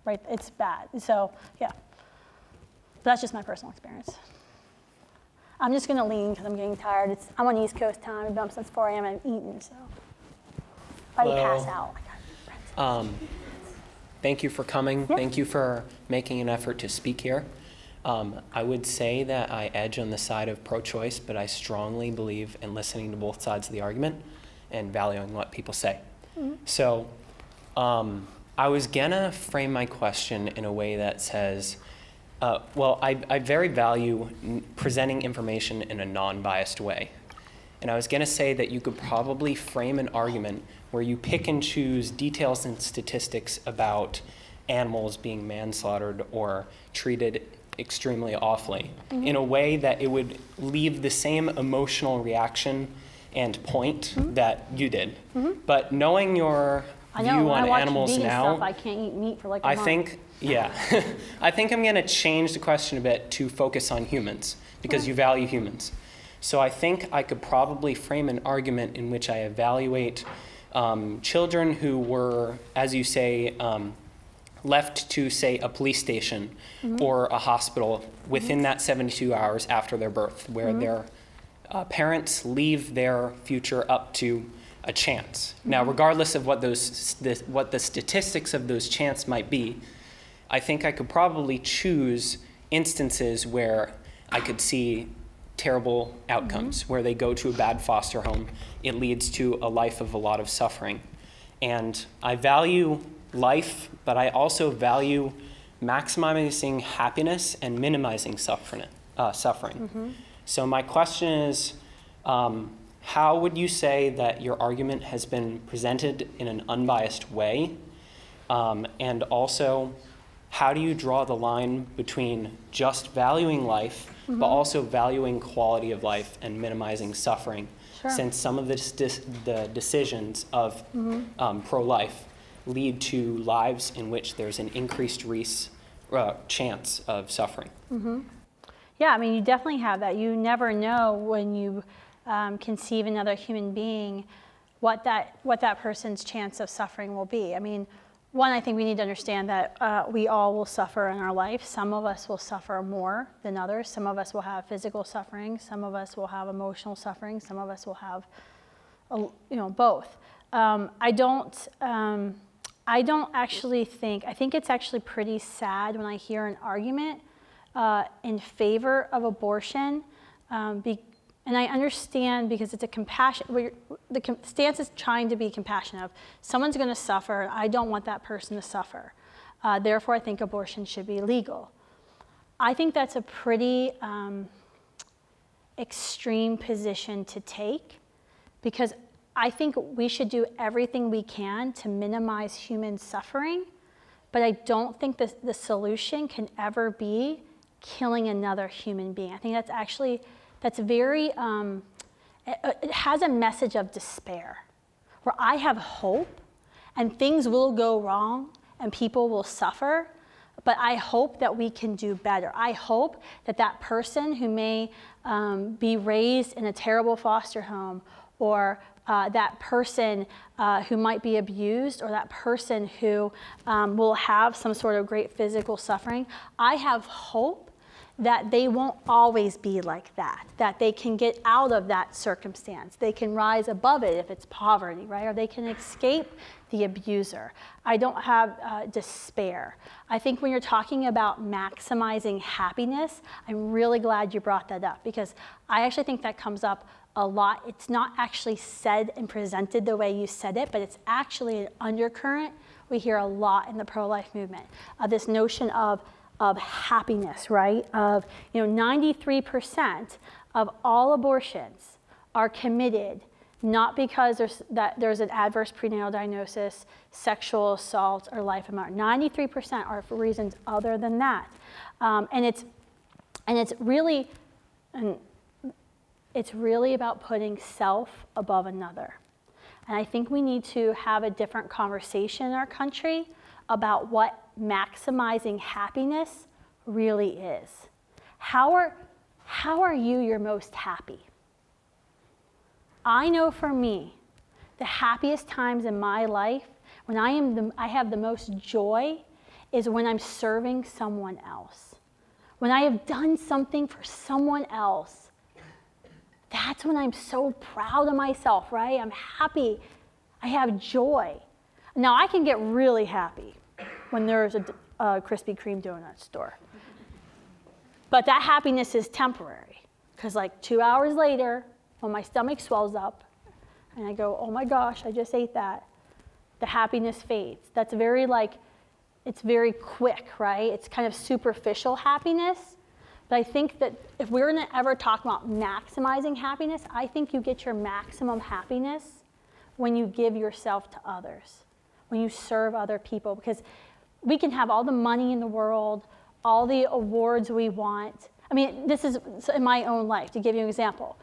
right, it's bad. So, yeah. But that's just my personal experience. I'm just going to lean because I'm getting tired. I'm on East Coast time. I've been up since 4 a.m. and I've eaten, so if I pass out. Thank you for coming. Yeah. Thank you for making an effort to speak here. I would say that I edge on the side of pro-choice, but I strongly believe in listening to both sides of the argument and valuing what people say. Mm-hmm. So I was going to frame my question in a way that says, I very value presenting information in a non-biased way. And I was going to say that you could probably frame an argument where you pick and choose details and statistics about animals being manslaughtered or treated extremely awfully in a way that it would leave the same emotional reaction and point that you did. But knowing your view on animals now, I can't eat meat for like a I month. think, yeah, I think I'm going to change the question a bit to focus on humans because you value humans. So I think I could probably frame an argument in which I evaluate children who were, as you say, left to, say, a police station or a hospital within that 72 hours after their birth, where their parents leave their future up to a chance. Now, regardless of what the statistics of those chance might be, I think I could probably choose instances where I could see terrible outcomes, where they go to a bad foster home. It leads to a life of a lot of suffering. And I value life, but I also value maximizing happiness and minimizing suffering. So my question is, how would you say that your argument has been presented in an unbiased way? And also, how do you draw the line between just valuing life, but also valuing quality of life and minimizing suffering? Sure. Since some of the decisions of pro-life lead to lives in which there's an increased chance of suffering. Yeah, I mean, you definitely have that. You never know when you conceive another human being what that person's chance of suffering will be. I mean, one, I think we need to understand that we all will suffer in our life. Some of us will suffer more than others. Some of us will have physical suffering. Some of us will have emotional suffering. Some of us will have, both. I don't actually think. I think it's actually pretty sad when I hear an argument in favor of abortion. And I understand because it's a compassion, the stance is trying to be compassionate of someone's going to suffer, and I don't want that person to suffer. Therefore, I think abortion should be legal. I think that's a pretty extreme position to take because I think we should do everything we can to minimize human suffering, but I don't think the solution can ever be killing another human being. I think that's very, it has a message of despair, where I have hope and things will go wrong and people will suffer, but I hope that we can do better. I hope that that person who may be raised in a terrible foster home, or that person who might be abused, or that person who will have some sort of great physical suffering, I have hope that they won't always be like that they can get out of that circumstance. They can rise above it if it's poverty, right? Or they can escape the abuser. I don't have despair. I think when you're talking about maximizing happiness, I'm really glad you brought that up, because I actually think that comes up a lot. It's not actually said and presented the way you said it, but it's actually an undercurrent we hear a lot in the pro-life movement, this notion of happiness, right? Of, 93% of all abortions are committed not because there's an adverse prenatal diagnosis, sexual assault, or life of murder. 93% are for reasons other than that, and it's really about putting self above another. And I think we need to have a different conversation in our country about what maximizing happiness really is. How are you your most happy? I know for me, the happiest times in my life, when I have the most joy, is when I'm serving someone else. When I have done something for someone else, that's when I'm so proud of myself, right? I'm happy. I have joy. Now, I can get really happy when there's a Krispy Kreme donut store. But that happiness is temporary, because 2 hours later, when my stomach swells up, and I go, oh my gosh, I just ate that, the happiness fades. That's it's very quick, right? It's kind of superficial happiness. But I think that if we're going to ever talk about maximizing happiness, I think you get your maximum happiness when you give yourself to others, when you serve other people. Because we can have all the money in the world, all the awards we want. I mean, this is in my own life, to give you an example.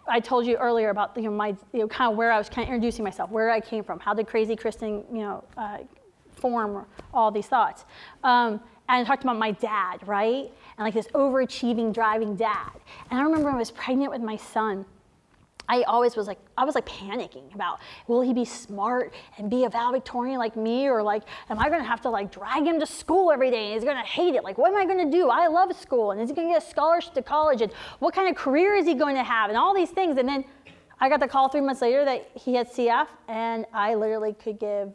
I told you earlier about my kind of where I was kind of introducing myself, where I came from, how did Crazy Kristan form all these thoughts. And I talked about my dad, right? And this overachieving, driving dad. And I remember when I was pregnant with my son, I always was panicking about, will he be smart and be a valedictorian like me? Or am I gonna have to drag him to school every day and he's gonna hate it? What am I gonna do? I love school, and is he gonna get a scholarship to college? And what kind of career is he going to have? And all these things. And then I got the call 3 months later that he had CF, and I literally could give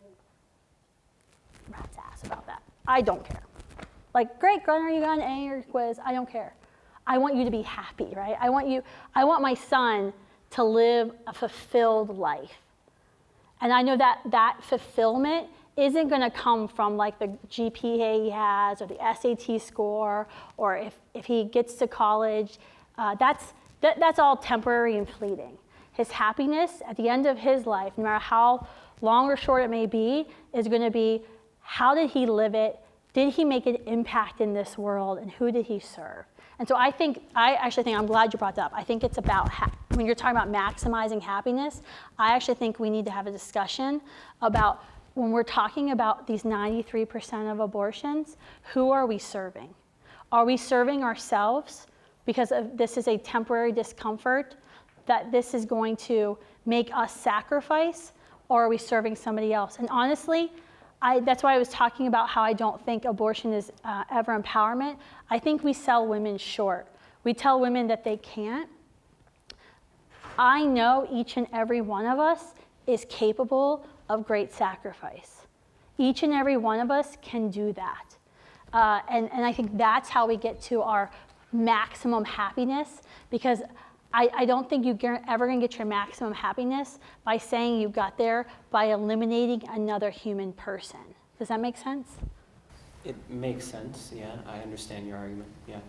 rat's ass about that. I don't care. Great, Gunnar, you got an A in your quiz. I don't care. I want you to be happy, right? I want my son to live a fulfilled life. And I know that fulfillment isn't going to come from the GPA he has, or the SAT score, or if he gets to college. That's all temporary and fleeting. His happiness at the end of his life, no matter how long or short it may be, is going to be, how did he live it? Did he make an impact in this world, and who did he serve? And so I actually think, I'm glad you brought that up. I think it's about, when you're talking about maximizing happiness, I actually think we need to have a discussion about, when we're talking about these 93% of abortions, who are we serving? Are we serving ourselves because this is a temporary discomfort, that this is going to make us sacrifice, or are we serving somebody else? And honestly, that's why I was talking about how I don't think abortion is ever empowerment. I think we sell women short. We tell women that they can't. I know each and every one of us is capable of great sacrifice. Each and every one of us can do that. And I think that's how we get to our maximum happiness, because I don't think you're ever going to get your maximum happiness by saying you got there by eliminating another human person. Does that make sense? It makes sense, yeah. I understand your argument, yeah.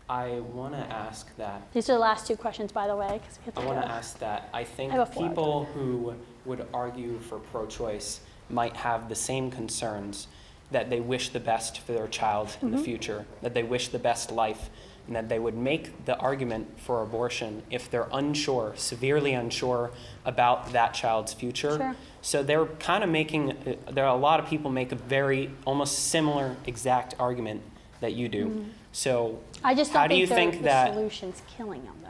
I want to ask that. These are the last two questions, by the way. I want to ask that. I think I people who would argue for pro-choice might have the same concerns, that they wish the best for their child in the future, that they wish the best life, and that they would make the argument for abortion if they're unsure, severely unsure about that child's future. Sure. So they're kind of there are a lot of people make a very almost similar exact argument that you do. So I just how don't do you think think the that solution's killing them, though.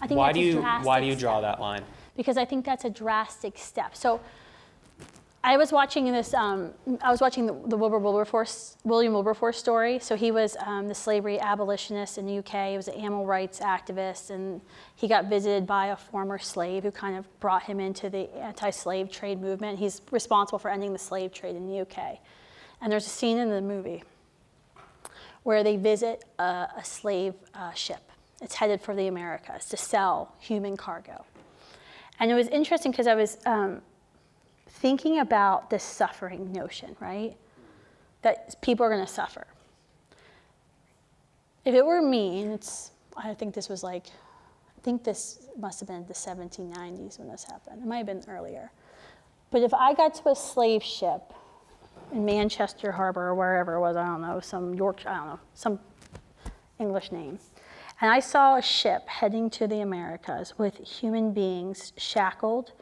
I think why that's do a you drastic draw step. that line? Because I think that's a drastic step. So I was watching this. I was watching the William Wilberforce story. So he was the slavery abolitionist in the UK. He was an animal rights activist, and he got visited by a former slave who kind of brought him into the anti-slave trade movement. He's responsible for ending the slave trade in the UK. And there's a scene in the movie where they visit a slave ship. It's headed for the Americas to sell human cargo. And it was interesting because I was thinking about this suffering notion, right? That people are going to suffer. If it were me, and I think this must have been the 1790s when this happened. It might have been earlier. But if I got to a slave ship in Manchester Harbor or wherever it was, I don't know, some English name, and I saw a ship heading to the Americas with human beings shackled,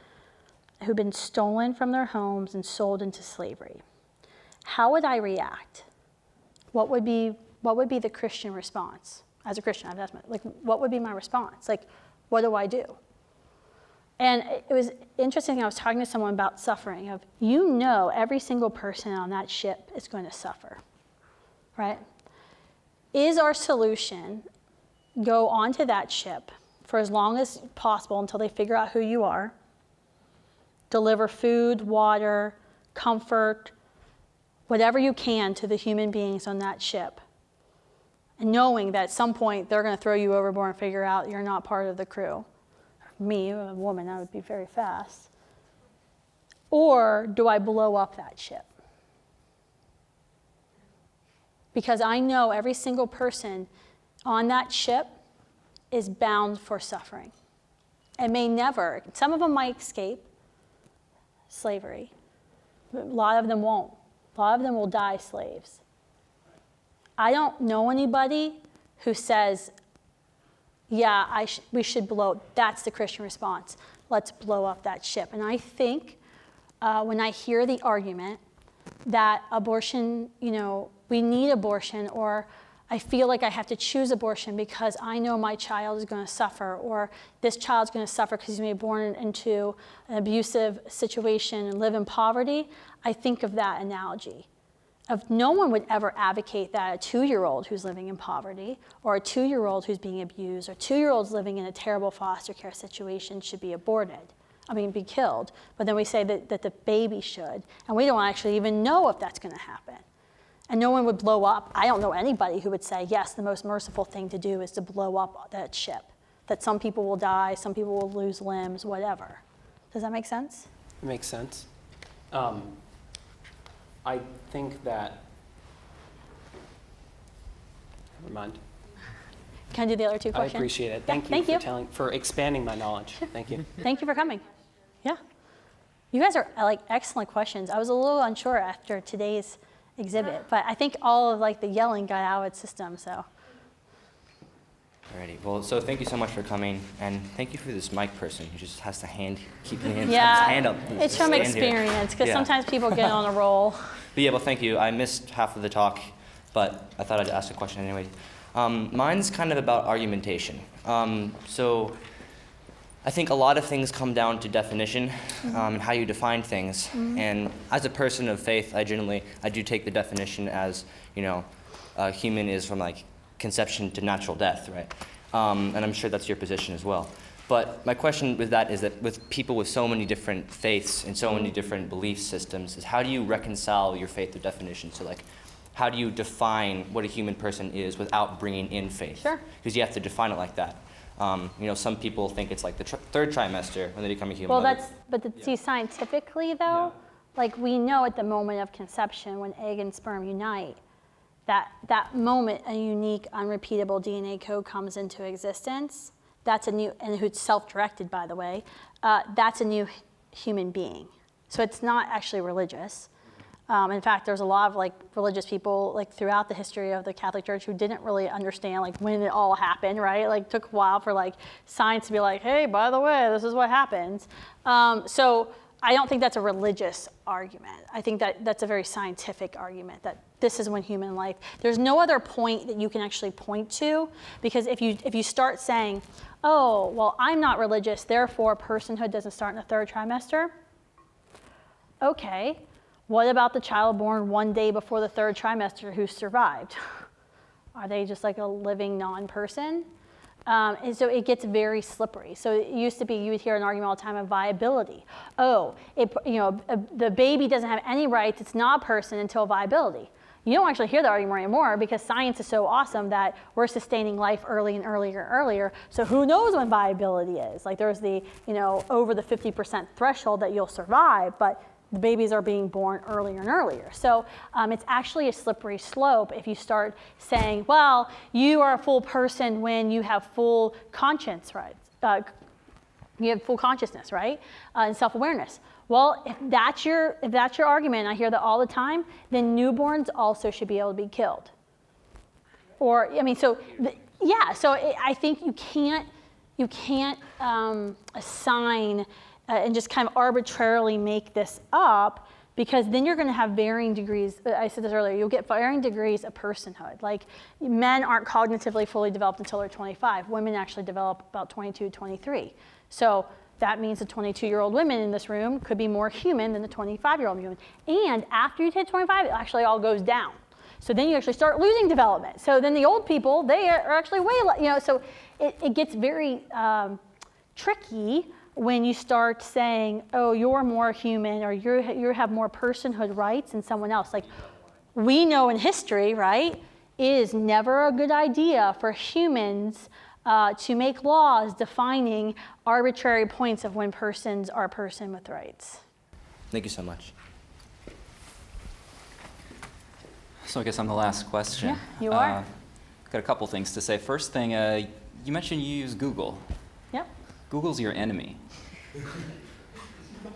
who'd been stolen from their homes and sold into slavery, how would I react? What would be the Christian response? As a Christian, what would be my response? Like, what do I do? And it was interesting, I was talking to someone about suffering, every single person on that ship is going to suffer, right? Is our solution go onto that ship for as long as possible until they figure out who you are, deliver food, water, comfort, whatever you can to the human beings on that ship, and knowing that at some point they're going to throw you overboard and figure out you're not part of the crew? Me, a woman, I would be very fast. Or do I blow up that ship? Because I know every single person on that ship is bound for suffering. And may never, some of them might escape slavery, but a lot of them won't. A lot of them will die slaves. I don't know anybody who says, yeah, we should blow, that's the Christian response. Let's blow up that ship. And I think when I hear the argument that abortion, we need abortion, or I feel like I have to choose abortion because I know my child is going to suffer, or this child's going to suffer because he's going to be born into an abusive situation and live in poverty, I think of that analogy. No one would ever advocate that a 2-year-old who's living in poverty, or a 2-year-old who's being abused, or 2-year-olds living in a terrible foster care situation should be be killed. But then we say that the baby should, and we don't actually even know if that's going to happen. And no one would blow up. I don't know anybody who would say, yes, the most merciful thing to do is to blow up that ship, that some people will die, some people will lose limbs, whatever. Does that make sense? It makes sense. I think that, never mind. Can I do the other two questions? I appreciate it. Yeah, Thank you for expanding my knowledge. Thank you. Thank you for coming. Yeah. You guys are excellent questions. I was a little unsure after today's exhibit, but I think all of the yelling got out of its system, so. Alrighty, well, so thank you so much for coming, and thank you for this mic person who just has to keep his hand up. It's from experience, because sometimes people get on a roll. But yeah, well, thank you. I missed half of the talk, but I thought I'd ask a question anyway. Mine's kind of about argumentation. So I think a lot of things come down to definition and how you define things. And as a person of faith, I do take the definition as, human is from conception to natural death, right? And I'm sure that's your position as well. But my question with that is that with people with so many different faiths and so many different belief systems, is how do you reconcile your faith with definition? So how do you define what a human person is without bringing in faith? Sure. Because you have to define it like that. Some people think it's the third trimester when they become a human. Well, see, scientifically though, we know at the moment of conception when egg and sperm unite, that moment a unique, unrepeatable DNA code comes into existence. That's a new, and who's self-directed, by the way, that's a new human being. So it's not actually religious. In fact, there's a lot of religious people throughout the history of the Catholic Church who didn't really understand when it all happened, right? Took a while for science to be hey, by the way, this is what happens. So I don't think that's a religious argument. I think that's a very scientific argument that this is when human life. There's no other point that you can actually point to, because if you start saying, oh, well, I'm not religious, therefore personhood doesn't start in the third trimester, okay, what about the child born one day before the 3rd trimester who survived? Are they just like a living non-person? And so it gets very slippery. So it used to be, you would hear an argument all the time of viability. Oh, the baby doesn't have any rights, it's not a person until viability. You don't actually hear that argument anymore because science is so awesome that we're sustaining life early and earlier and earlier. So who knows when viability is? Like there's the, over the 50% threshold that you'll survive, but the babies are being born earlier and earlier. So it's actually a slippery slope if you start saying, well, you are a full person when you have full conscience, right? You have full consciousness, right? And self-awareness. Well, if that's your argument, I hear that all the time, then newborns also should be able to be killed. Or, I think you can't assign and just kind of arbitrarily make this up, because then you're going to have varying degrees. I said this earlier, you'll get varying degrees of personhood. Like men aren't cognitively fully developed until they're 25. Women actually develop about 22, 23. So that means the 22-year-old women in this room could be more human than the 25-year-old human. And after you hit 25, it actually all goes down. So then you actually start losing development. So then the old people, they are actually way less, so it gets very tricky when you start saying, oh, you're more human, or you have more personhood rights than someone else. Like, we know in history, right, it is never a good idea for humans to make laws defining arbitrary points of when persons are a person with rights. Thank you so much. So I guess I'm the last question. Yeah, you are. Got a couple things to say. First thing, you mentioned you use Google. Yep. Google's your enemy.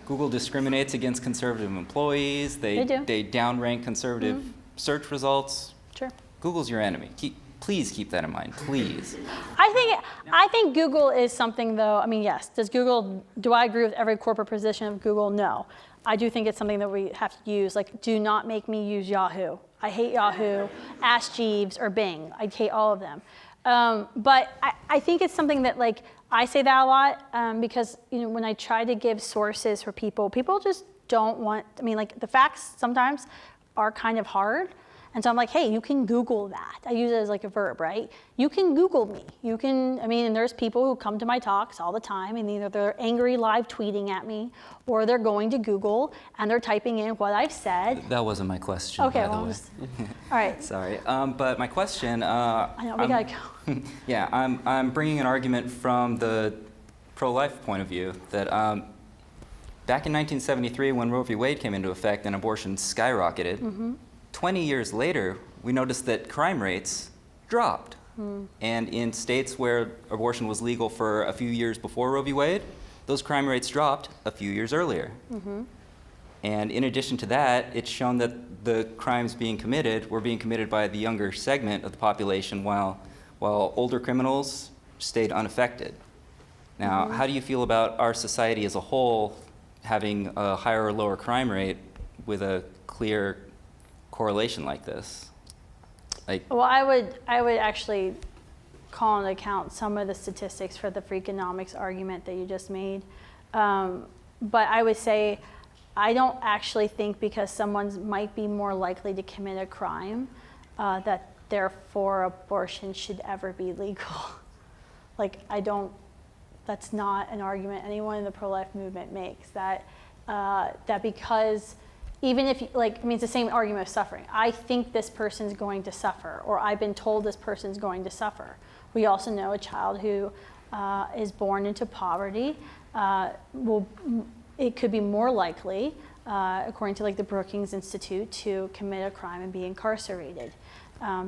Google discriminates against conservative employees. They do. They downrank conservative search results. Sure. Google's your enemy. Please keep that in mind, please. I think Google is something, though. Yes. Do I agree with every corporate position of Google? No. I do think it's something that we have to use. Like, do not make me use Yahoo. I hate Yahoo, Ask Jeeves, or Bing. I hate all of them. But I think it's something that, like, I say that a lot because, when I try to give sources for people just don't want, the facts sometimes are kind of hard. And so I'm like, hey, you can Google that. I use it as like a verb, right? You can Google me. You can, and there's people who come to my talks all the time, and either they're angry live tweeting at me, or they're going to Google and they're typing in what I've said. That wasn't my question, okay, by well, the way. All right. Sorry, but my question. I know, we gotta go. Yeah, I'm bringing an argument from the pro-life point of view that back in 1973, when Roe v. Wade came into effect and abortion skyrocketed, 20 years later, we noticed that crime rates dropped. And in states where abortion was legal for a few years before Roe v. Wade, those crime rates dropped a few years earlier. And in addition to that, it's shown that the crimes being committed were being committed by the younger segment of the population, while older criminals stayed unaffected. Now, how do you feel about our society as a whole having a higher or lower crime rate with a clear correlation like this? Well, I would actually call into account some of the statistics for the Freakonomics argument that you just made. But I would say I don't actually think because someone might be more likely to commit a crime that therefore abortion should ever be legal. That's not an argument anyone in the pro-life movement makes, that because even if, it's the same argument of suffering. I think this person's going to suffer, or I've been told this person's going to suffer. We also know a child who is born into poverty it could be more likely, according to the Brookings Institute, to commit a crime and be incarcerated,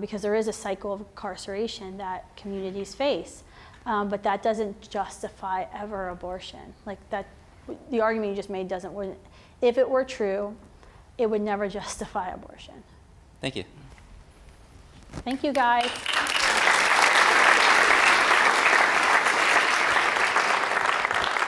because there is a cycle of incarceration that communities face. But that doesn't justify ever abortion. The argument you just made wouldn't. If it were true, it would never justify abortion. Thank you. Thank you, guys.